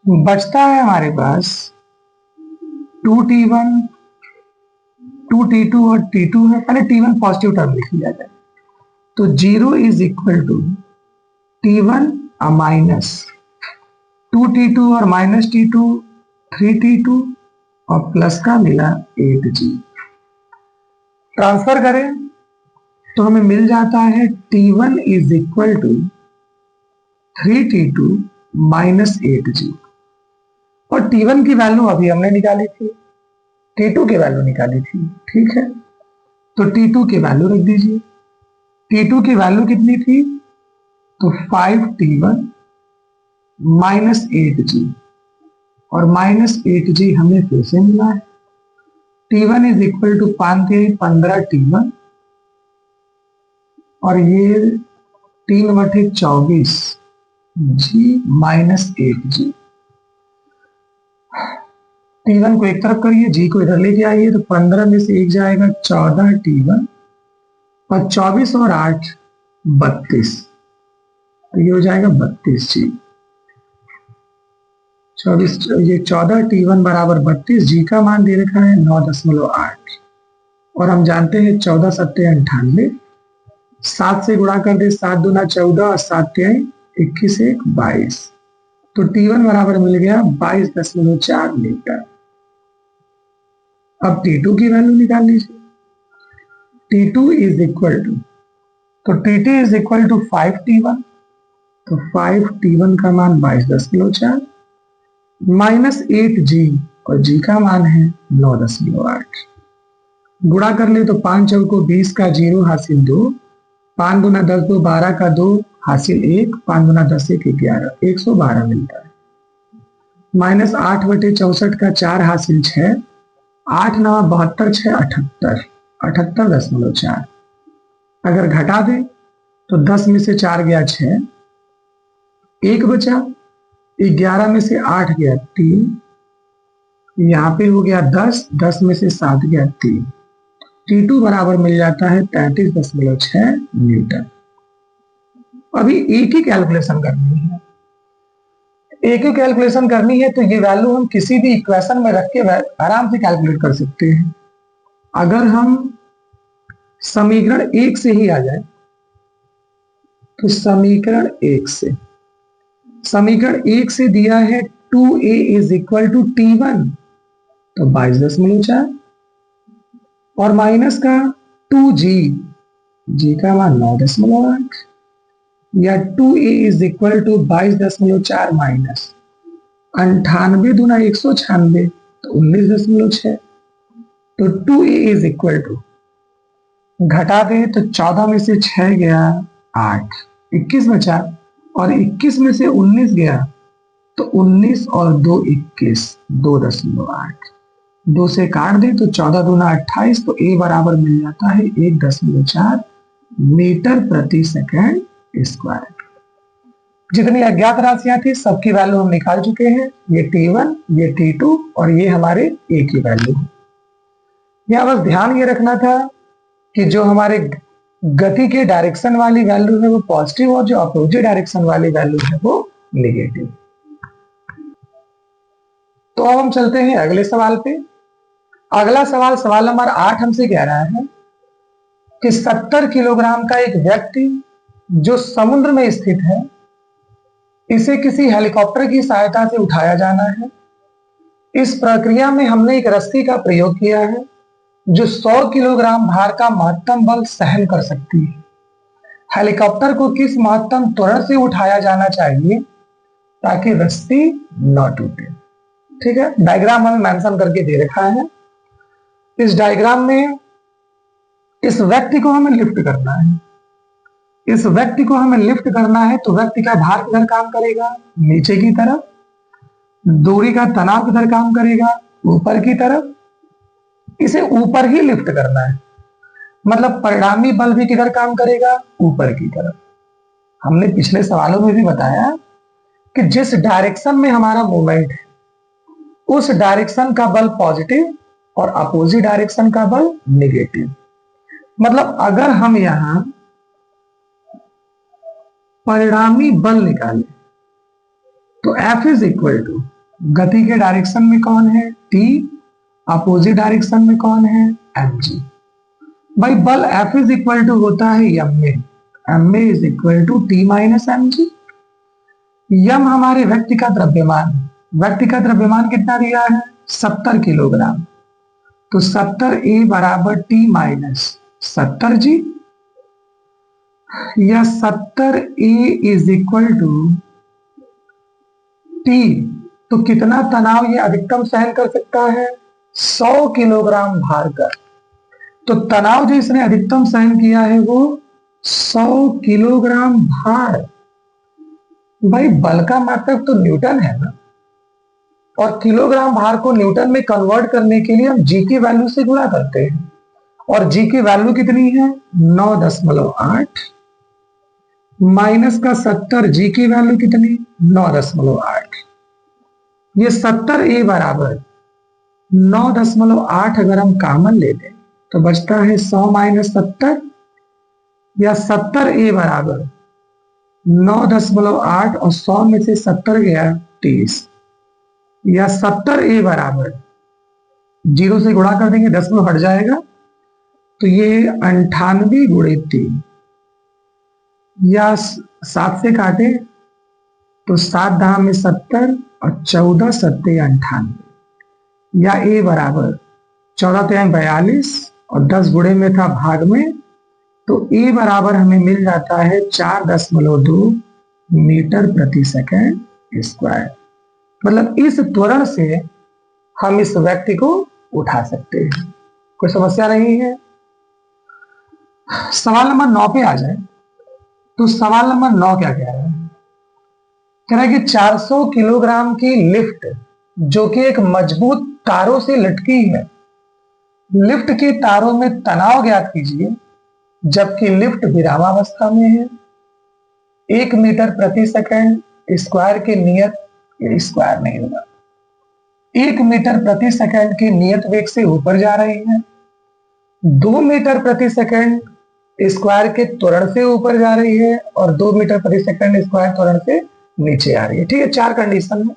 A: बचता है हमारे पास 2T1, 2T2 और T2 है, पहले T1 पॉजिटिव टर्म लिख लिया जाए, तो 0 is equal to T1 minus 2T2 और माइनस T2 3T2, और प्लस का मिला 8g। ट्रांसफर करें तो हमें मिल जाता है T1 is equal to 3T2 minus 8g, और T1 की वैल्यू अभी हमने निकाली थी, T2 की वैल्यू निकाली थी, ठीक है, तो T2 की वैल्यू रख दीजिए। T2 की वैल्यू कितनी थी, तो 5T1 माइनस 8g, और माइनस 8g हमें फिर से मिला है, T1 इज इक्वल टू 15 और ये 3/24 जी माइनस 1 जी। T1 को एक तरफ करिए, जी को इधर लेके आइए, तो 15 में से 1 जाएगा 14 T1 और 24 और 8 32, तो ये हो जाएगा 32 जी। 24 ये 14 T1 बराबर 32, जी का मान दे रखा है 9.8 और हम जानते हैं 14 सत्ते 98, 7 से गुणा कर दे, 7 दूना 14 और 7 तिहाई 21 1 22, तो T1 बराबर मिल गया 22.4 मीटर। अब T2 की वैल्यू निकाल लीजिए। T2 इज इक्वल टू, तो T2 is equal to 5T1, तो 5T1 का मान 22.4 माइनस 8G और G का मान है 9.8। गुणा कर ले तो 5 चौको 20 का 0 हासिल 2, 5 गुना 10 2 12 का 2 हासिल 1, 5 गुना 10 1 11, 112 मिलता है। माइनस 8/64 का 4 हासिल 6, 8 9 72 6 78, 78.4। अगर घटा दे तो 10 में से 4 गया 6, 1 बचा, 11 में से 8 गया 3, यहाँ पे हो गया 10, 10 में से 7 गया 3। T2 बराबर मिल जाता है 33.6 न्यूटन। अभी एक ही कैलकुलेशन करनी है, एक ही कैलकुलेशन करनी है, तो ये वैल्यू हम किसी भी इक्वेशन में रख के आराम से कैलकुलेट कर सकते हैं। अगर हम समीकरण 1 से ही आ जाए, तो समीकरण 1 से दिया है 2a is equal to T1, तो 22.4 और माइनस का 2G, G का मान 9.8, या 2a is equal to 22.4 minus 98 दूना 196, तो 19.6, तो 2a इज इक्वल टू, घटा दे तो 14 में से 6 गया 8, 21 बचा, और 21 में से 19 गया, तो 19 और 2 21, 2.8, 2 से काट दे तो 14 दूना 28, तो a बराबर मिल जाता है 1.4 मीटर प्रति सेकंड स्क्वायर। जितनी अज्ञात राशियां थी सबकी वैल्यू हम निकाल चुके हैं, ये T1 ये T2 और ये हमारे a की वैल्यू है। यहां बस ध्यान ये रखना था कि जो हमारे गति के डायरेक्शन वाली वैल्यू है वो पॉजिटिव और जो अपोजिट डायरेक्शन वाली वैल्यू है वो नेगेटिव। तो अब हम चलते हैं अगले सवाल पे। अगला सवाल, सवाल नंबर 8 हमसे कह रहा है कि 70 किलोग्राम का एक व्यक्ति जो समुद्र में स्थित है, इसे किसी हेलीकॉप्टर की सहायता से उठाया जाना है। इस प्रक्रिया में हमने एक रस्सी का प्रयोग किया है जो 100 किलोग्राम भार का महत्तम बल सहन कर सकती है। हेलीकॉप्टर को किस महत्तम त्वरण से उठाया जाना चाहिए ताकि रस्सी न टूटे? ठीक है, डायग्राम हमें मेंशन करके दे रखा है। इस डायग्राम में इस व्यक्ति को हमें लिफ्ट करना है। इस व्यक्ति को हमें लिफ्ट करना है, तो व्यक्ति का भार किधर काम करेगा? नीचे की तरफ। दूरी का तनाव किधर काम करेगा? ऊपर की तरफ। इसे ऊपर ही लिफ्ट करना है, मतलब परिणामी बल भी किधर काम करेगा? ऊपर की तरफ। हमने पिछले सवालों में भी बताया कि जिस डायरेक्शन में हमारा मूवमेंट है उस डायरेक्शन का बल पॉजिटिव और अपोजिट डायरेक्शन का बल नेगेटिव। मतलब अगर हम यहां परिणामी बल निकालें तो F इज इक्वल टू, गति के डायरेक्शन में कौन है? T, अपोजिट डायरेक्शन में कौन है? mg। भाई बल F इज इक्वल टू होता है ma is equal to T minus mg। यम हमारे व्यक्ति का द्रव्यमान, व्यक्ति का द्रव्यमान कितना दिया है? 70 किलोग्राम, तो 70a बराबर T माइनस 70g, या 70a is equal to T, तो कितना तनाव ये अधिकतम सहन कर सकता है? 100 किलोग्राम भार का। तो तनाव जो इसने अधिकतम सहन किया है वो 100 किलोग्राम भार। भाई बल का मात्रक तो न्यूटन है ना, और किलोग्राम भार को न्यूटन में कन्वर्ट करने के लिए हम जी की वैल्यू से गुणा करते हैं, और जी की वैल्यू कितनी है 9.8 माइनस का 70, जी की वैल्यू कितनी 9.8। ये 70 ए बराबर 9.8 अगर हम कॉमन ले लें तो बचता है 100 माइनस 70, या 70 ए बराबर 9.8 और 100 में से 70 गया 30, या 70 ए बराबर 0 से गुणा कर देंगे 10 में हट जाएगा, तो ये 98 गुणे 3, या 7 से काटे तो 7 दाम में 70 और 14 सत्ते 98, या ए बराबर 14 तिहाई 42 और 10 गुणे में था भाग में, तो ए बराबर हमें मिल जाता है 4.2 मीटर प्रति सेकंड स्क्वायर। मतलब इस त्वरण से हम इस व्यक्ति को उठा सकते हैं, कोई समस्या नहीं है। सवाल नंबर 9 पे आ जाए तो सवाल नंबर 9 क्या कह रहा है? कह रहा है कि 400 किलोग्राम की लिफ्ट जो कि एक मजबूत तारों से लटकी है, लिफ्ट के तारों में तनाव ज्ञात कीजिए जबकि लिफ्ट विरामावस्था में है। 1 मीटर प्रति सेकंड स्क्वायर के नियत, स्क्वायर नहीं होगा, 1 मीटर प्रति सेकंड के नियत वेग से ऊपर जा रही है, 2 मीटर प्रति सेकंड स्क्वायर के त्वरण से ऊपर जा रही है, और 2 मीटर प्रति सेकंड स्क्वायर त्वरण से नीचे आ रही है। ठीक है, 4 कंडीशन है।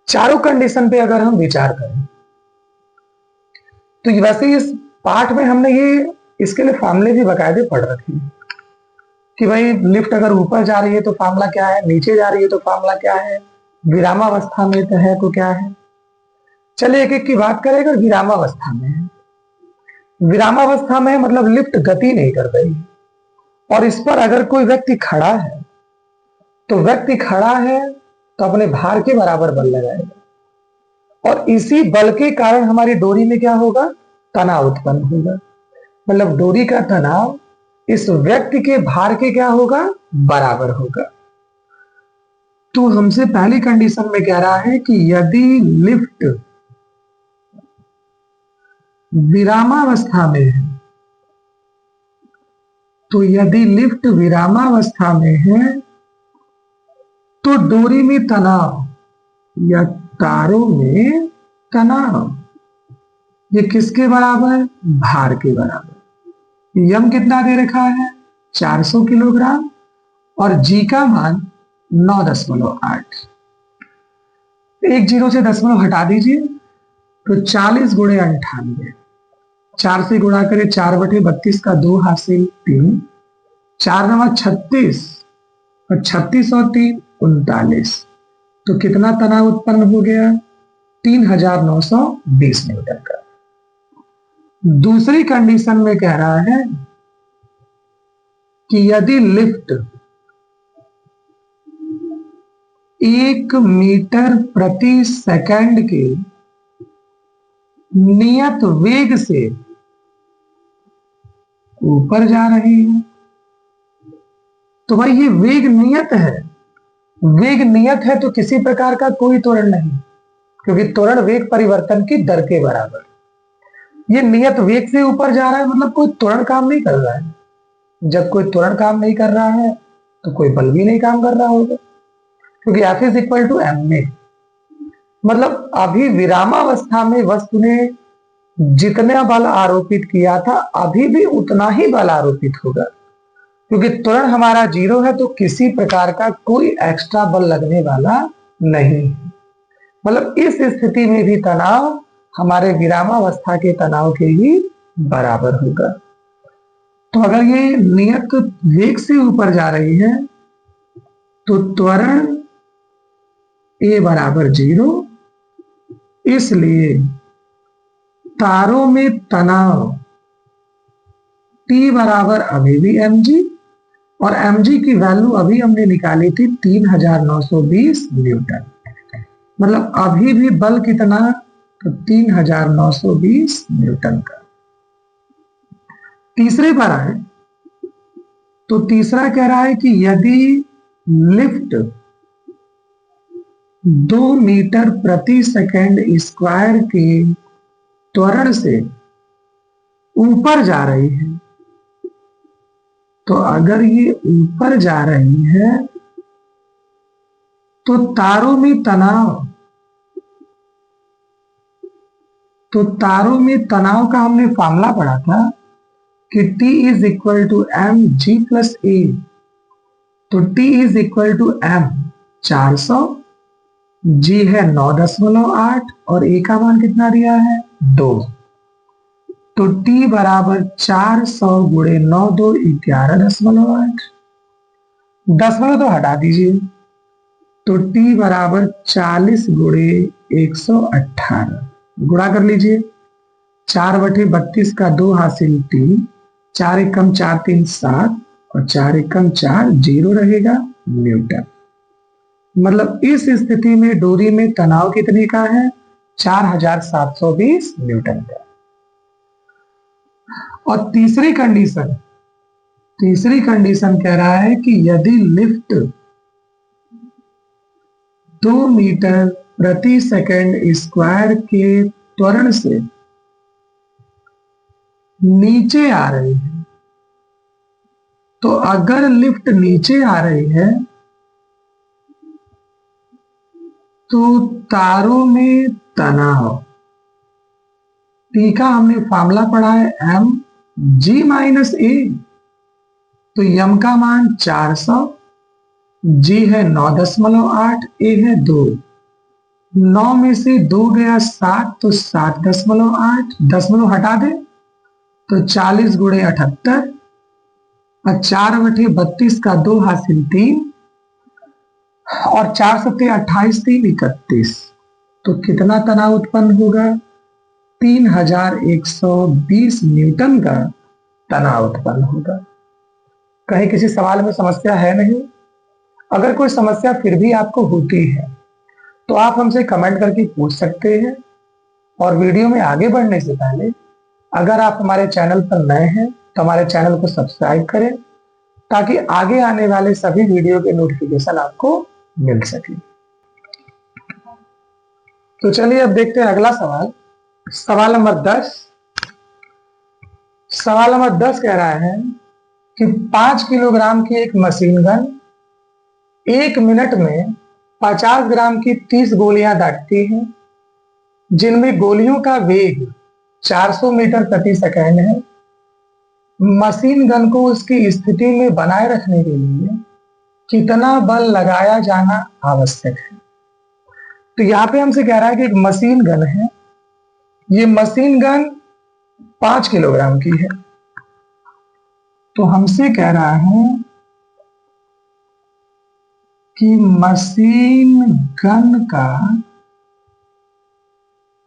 A: चारों कंडीशन पे अगर हम विचार करें तो वैसे इस पाठ में हमने ये इसके लिए फार्मूले भी बकायदे पढ़ रखे हैं कि भाई लिफ्ट अगर ऊपर जा रही है तो फार्मूला क्या है, नीचे जा रही है तो फार्मूला क्या है, विरामावस्था में तो है तो क्या है। चलिए एक एक की बात करें। अगर विरामावस्था में है, विरामावस्था में मतलब लिफ्ट गति नहीं कर रही है, और इस पर अगर कोई व्यक्ति खड़ा है तो व्यक्ति खड़ा है तो अपने भार के बराबर बल लगाएगा, और इसी बल के कारण हमारी डोरी में क्या होगा, तनाव उत्पन्न होगा। मतलब डोरी का तनाव इस व्यक्ति के भार के क्या होगा, बराबर होगा। तो हमसे पहली कंडीशन में कह रहा है कि यदि लिफ्ट विरामावस्था में है, तो यदि लिफ्ट विरामावस्था में है तो डोरी में तनाव या तारों में तनाव ये किसके बराबर, भार के बराबर। यम कितना दे रखा है 400 किलोग्राम, और जी का मान 9.8। एक जीरो से दशमलव हटा दीजिए तो 40 गुणे 98, 4 से गुणा करें 4/32 का 2 हासिल 3, 4 नवा 36 और 36 और 3 39, तो कितना तनाव उत्पन्न हो गया 3920 न्यूटन का। दूसरी कंडीशन में कह रहा है कि यदि लिफ्ट 1 मीटर प्रति सेकंड के नियत वेग से ऊपर जा रही है, तो भाई ये वेग नियत है। वेग नियत है तो किसी प्रकार का कोई त्वरण नहीं, क्योंकि त्वरण वेग परिवर्तन की दर के बराबर। ये नियत वेग से ऊपर जा रहा है मतलब कोई त्वरण काम नहीं कर रहा है। जब कोई त्वरण काम नहीं कर रहा है तो कोई बल भी नहीं काम कर रहा होगा, क्योंकि F is equal to M A. मतलब अभी विरामावस्था में वस्तु ने जितना बल आरोपित किया था अभी भी उतना ही बल आरोपित होगा, क्योंकि त्वरण हमारा 0 है तो किसी प्रकार का कोई एक्स्ट्रा बल लगने वाला नहीं। मतलब इस स्थिति में भी तनाव हमारे विरामावस्था के तनाव के ही बराबर होगा। तो अगर ये नियत वेग से ऊपर जा रही है तो त्वरण ए बराबर 0, इसलिए तारों में तनाव T बराबर अभी भी mg, और mg की वैल्यू अभी हमने निकाली थी 3920 न्यूटन। मतलब अभी भी बल कितना, तो 3920 न्यूटन का। तीसरे पर आए तो तीसरा कह रहा है कि यदि लिफ्ट 2 मीटर प्रति सेकंड स्क्वायर के त्वरण से ऊपर जा रही है। तो अगर ये ऊपर जा रही है तो तारों में तनाव का हमने फॉर्मूला पढ़ा था कि T is equal to M G plus A. तो T is equal to M 400, G है 9.8 और ए का मान कितना दिया है 2। तो T बराबर 400 गुणे 9 2 11.8। दशमलव तो हटा दीजिए, तो T बराबर 40 गुणे 118। गुणा कर लीजिए, 4/32 का 2 हासिल 3, 4 एकम 4 3 7 और 4 एकम 4 0 रहेगा न्यूटन। मतलब इस स्थिति में डोरी में तनाव कितने का है 4720 न्यूटन का। और तीसरी कंडीशन कह रहा है कि यदि लिफ्ट 2 मीटर प्रति सेकंड स्क्वायर के त्वरण से नीचे आ रही है, तो अगर लिफ्ट नीचे आ रही है तो तारों में तनाव, टी का हमने फॉर्मूला पढ़ा है एम जी माइनस ए। तो यम का मान 400, जी है 9.8, ए है 2। 9 में से 2 गया 7, तो 7.8, दशमलव हटा दे तो 40 गुणे 78 और 4/32 का 2 हासिल 3 और 4 सत्ते 28 3 31। तो कितना तनाव उत्पन्न होगा 3120 न्यूटन का तनाव उत्पन्न होगा। कहीं किसी सवाल में समस्या है नहीं? अगर कोई समस्या फिर भी आपको होती है तो आप हमसे कमेंट करके पूछ सकते हैं। और वीडियो में आगे बढ़ने से पहले अगर आप हमारे चैनल पर नए हैं तो हमारे चैनल को सब्सक्राइब करें ताकि आगे आने वाले सभी वीडियो के नोटिफिकेशन आपको मिल सके। तो चलिए अब देखते हैं अगला सवाल। सवाल नंबर 10। सवाल नंबर 10 कह रहा है कि 5 किलोग्राम की एक मशीन गन 1 मिनट में 50 ग्राम की 30 गोलियां दागती है, जिनमें गोलियों का वेग 400 मीटर प्रति सेकंड है। मशीन गन को उसकी स्थिति में बनाए रखने के लिए कितना बल लगाया जाना आवश्यक है। तो यहाँ पे हमसे कह रहा है कि एक मशीन गन है, ये मशीन गन 5 किलोग्राम की है। तो हमसे कह रहा है कि मशीन गन का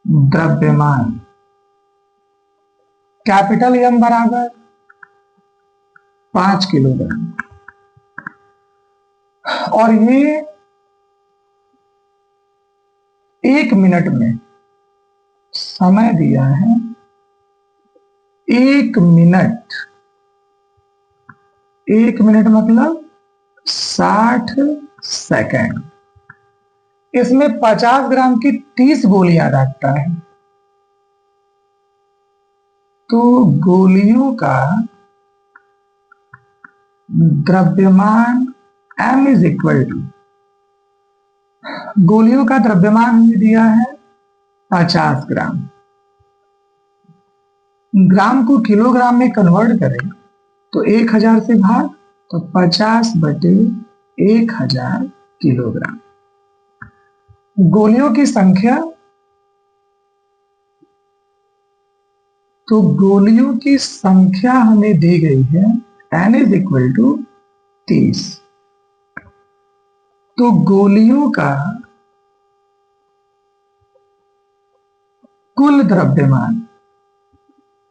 A: द्रव्यमान कैपिटल एम बराबर 5 किलोग्राम और ये 1 मिनट में समय दिया है 1 मिनट मतलब 60 सेकंड। इसमें 50 ग्राम की 30 गोलियां दागता है। तो गोलियों का द्रव्यमान m इज इक्वल टू, गोलियों का द्रव्यमान हमें दिया है 50 ग्राम। ग्राम को किलोग्राम में कन्वर्ट करें तो 1000 से भाग, तो 50/1000 किलोग्राम। गोलियों की संख्या, तो गोलियों की संख्या हमें दी गई है n इज इक्वल टू 30। तो गोलियों का कुल द्रव्यमान,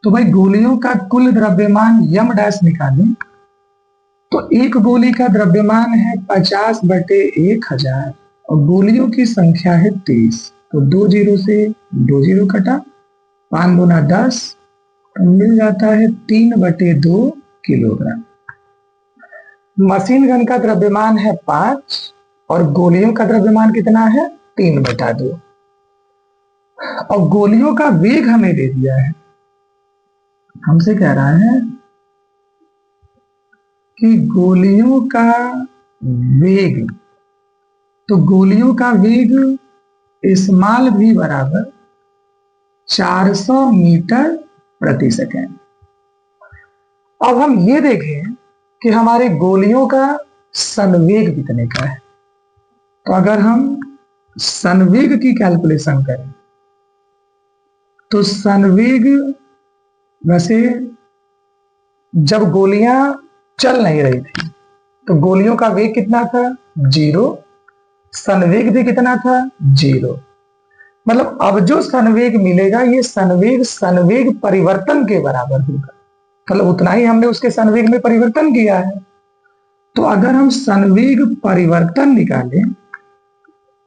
A: तो भाई गोलियों का कुल द्रव्यमान यम डैश निकालें तो एक गोली का द्रव्यमान है 50/1000 और गोलियों की संख्या है 30। तो 2 0 से 2 0 कटा, 5 दूना 10, तो मिल जाता है 3/2 किलोग्राम। मशीन गन का द्रव्यमान है 5 और गोलियों का द्रव्यमान कितना है 3/2। और गोलियों का वेग हमें दे दिया है, हमसे कह रहा है कि गोलियों का वेग, तो गोलियों का वेग स्मॉल v बराबर 400 मीटर प्रति सेकेंड। अब हम ये देखें कि हमारे गोलियों का संवेग कितने का है। तो अगर हम संवेग की कैलकुलेशन करें तो संवेग, वैसे जब गोलियां चल नहीं रही थी तो गोलियों का वेग कितना था 0, संवेग भी कितना था 0। मतलब अब जो संवेग मिलेगा ये संवेग परिवर्तन के बराबर होगा, मतलब उतना ही हमने उसके संवेग में परिवर्तन किया है। तो अगर हम संवेग परिवर्तन निकालें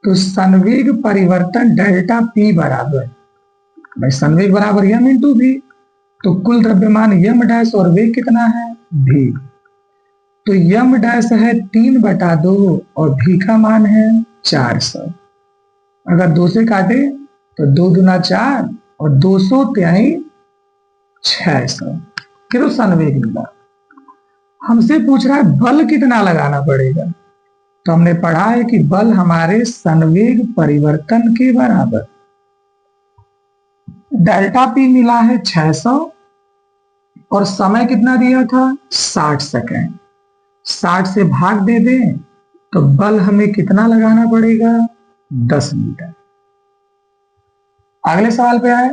A: तो संवेग परिवर्तन डेल्टा पी बराबर, भाई संवेग बराबर यम इंटू भी, तो कुल द्रव्यमान यम डैश और वेग कितना है भी। तो यम डैश है 3/2 और भी का मान है 400। अगर 2 से काटे तो 2 दूना 4 और 200 त्याई 600, फिर वो संवेग मिला। हमसे पूछ रहा है बल कितना लगाना पड़ेगा, तो हमने पढ़ा है कि बल हमारे संवेग परिवर्तन के बराबर। डेल्टा पी मिला है 600 और समय कितना दिया था 60 सेकेंड। 60 से भाग दे दें तो बल हमें कितना लगाना पड़ेगा 10 मीटर। अगले सवाल पे आए।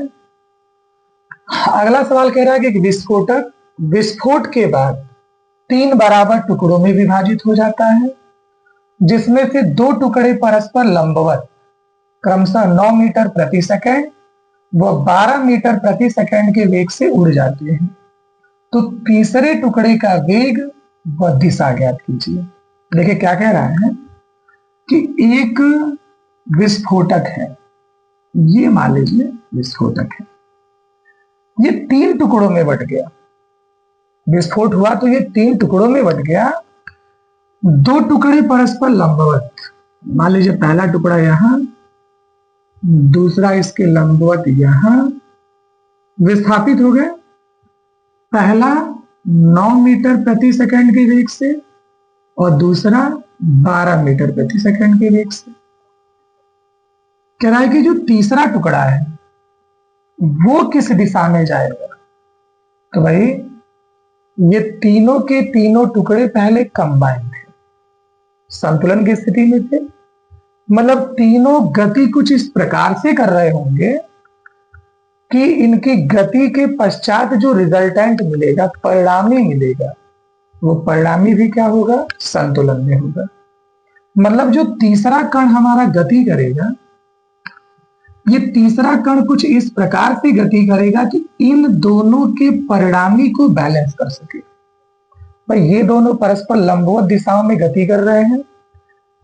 A: अगला सवाल कह रहा है कि विस्फोटक विस्फोट के बाद 3 बराबर टुकड़ों में विभाजित हो जाता है, जिसमें से 2 टुकड़े परस्पर लंबवत क्रमशः 9 मीटर प्रति सेकेंड व 12 मीटर प्रति सेकेंड के वेग से उड़ जाते हैं। तो तीसरे टुकड़े का वेग व दिशा ज्ञात कीजिए। देखिए क्या कह रहा है कि एक विस्फोटक है, ये मान लीजिए विस्फोटक है, ये 3 टुकड़ों में बट गया। विस्फोट हुआ तो ये 3 टुकड़ों में बट गया। 2 टुकड़े परस्पर लंबवत, मान लीजिए पहला टुकड़ा यहां, दूसरा इसके लंबवत यहां विस्थापित हो गए। पहला 9 मीटर प्रति सेकंड के वेग से और दूसरा 12 मीटर प्रति सेकंड के वेग से। कह रहा है कि जो तीसरा टुकड़ा है वो किस दिशा में जाएगा। तो भाई ये तीनों के तीनों टुकड़े पहले कंबाइन थे, संतुलन की स्थिति में थे, मतलब तीनों गति कुछ इस प्रकार से कर रहे होंगे कि इनकी गति के पश्चात जो रिजल्टेंट मिलेगा, परिणामी मिलेगा, वो परिणामी भी क्या होगा संतुलन में होगा। मतलब जो तीसरा कण हमारा गति करेगा, ये तीसरा कण कुछ इस प्रकार से गति करेगा कि इन दोनों के परिणामी को बैलेंस कर सके। भाई ये दोनों परस्पर लंबवत दिशाओं में गति कर रहे हैं,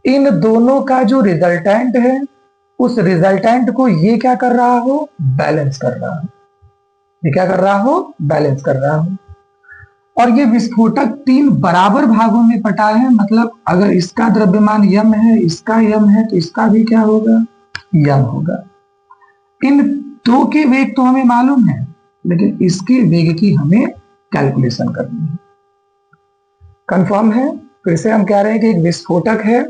A: इन दोनों का जो रिजल्टेंट है उस रिजल्टेंट को ये क्या कर रहा हो बैलेंस कर रहा हो, ये क्या कर रहा हो बैलेंस कर रहा हो। और ये विस्फोटक 3 बराबर भागों में बटा है, मतलब अगर इसका द्रव्यमान यम है, इसका यम है, तो इसका भी क्या होगा यम होगा। इन 2 के वेग तो हमें मालूम है, लेकिन इसके वेग की हमें कैलकुलेशन करनी है। कंफर्म है, फिर से हम कह रहे हैं कि एक विस्फोटक है,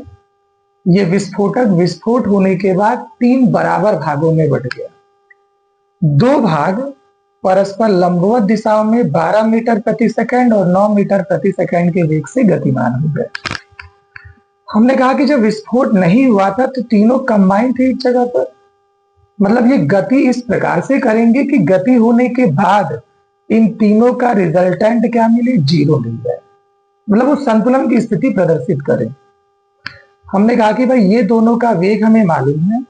A: ये विस्फोटक विस्फोट होने के बाद 3 बराबर भागों में बट गया। 2 भाग परस्पर लंबवत दिशाओं में 12 मीटर प्रति सेकंड और 9 मीटर प्रति सेकंड के वेग से गतिमान हो गए। हमने कहा कि जब विस्फोट नहीं हुआ था तो तीनों कंबाइन थे एक जगह पर, मतलब ये गति इस प्रकार से करेंगे कि गति होने के बाद इन तीनों का रिजल्टेंट क्या मिले 0 मिल जाए, मतलब वो संतुलन की स्थिति प्रदर्शित करें। हमने कहा कि भाई ये दोनों का वेग हमें मालूम है,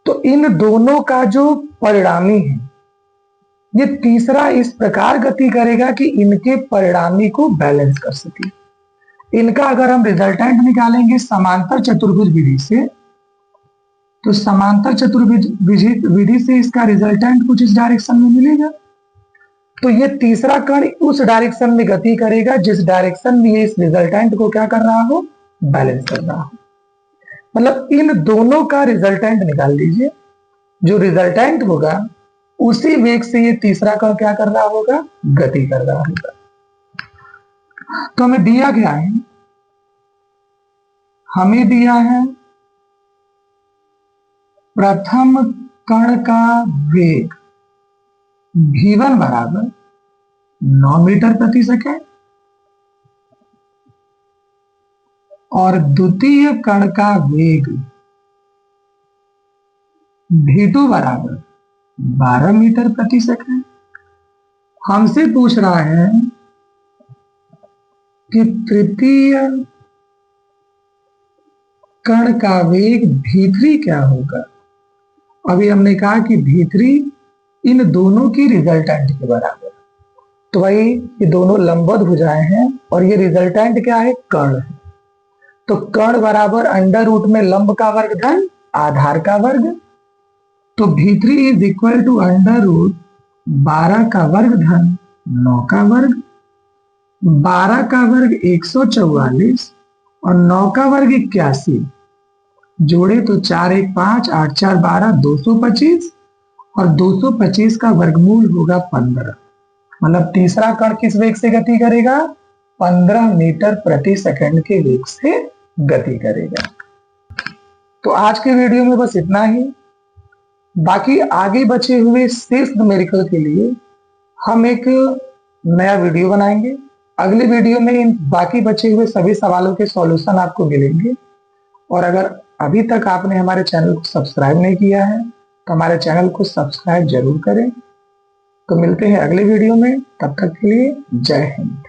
A: तो इन दोनों का जो परिणामी है ये तीसरा इस प्रकार गति करेगा कि इनके परिणामी को बैलेंस कर सके। इनका अगर हम रिजल्टेंट निकालेंगे समांतर चतुर्भुज विधि से, तो समांतर चतुर्भुज विधि से इसका रिजल्टेंट कुछ इस डायरेक्शन में मिलेगा। तो ये तीसरा कण उस डायरेक्शन में गति करेगा जिस डायरेक्शन में ये इस रिजल्टेंट को क्या कर रहा हो बैलेंस कर रहा हो। मतलब इन दोनों का रिजल्टेंट निकाल लीजिए। जो रिजल्टेंट होगा उसी वेग से ये तीसरा कण क्या कर रहा होगा, गति कर रहा होगा। तो हमें दिया क्या है, हमें दिया है प्रथम कण का वेग v1 बराबर 9 मीटर प्रति सेकेंड और द्वितीय कण का वेग v2 बराबर 12 मीटर प्रति सेकेंड। हमसे पूछ रहा है कि तृतीय कण का वेग v3 क्या होगा। अभी हमने कहा कि v3 इन दोनों की रिजल्टेंट के बराबर, तो भाई ये दोनों लंबवत भुजाएं हैं और ये रिजल्टेंट क्या है, कण है। तो कण बराबर अंडर रूट में लंब का वर्ग धन आधार का वर्ग, तो v3 is equal to under root 12 का वर्ग धन 9 का वर्ग। 12 का वर्ग 144 और 9 का वर्ग 81, जोड़े तो 4 1 5 8 4 12 225 और 225 का वर्गमूल होगा 15। मतलब तीसरा कण किस वेग से गति करेगा, 15 मीटर प्रति सेकंड के वेग से गति करेगा। तो आज के वीडियो में बस इतना ही। बाकी आगे बचे हुए शेष न्यूमेरिकल के लिए हम एक नया वीडियो बनाएंगे। अगले वीडियो में इन बाकी बचे हुए सभी सवालों के सॉल्यूशन आपको मिलेंगे। और अगर अभी तक आपने हमारे चैनल को सब्सक्राइब नहीं किया है तो हमारे चैनल को सब्सक्राइब जरूर करें। तो मिलते हैं अगले वीडियो में, तब तक के लिए जय हिंद।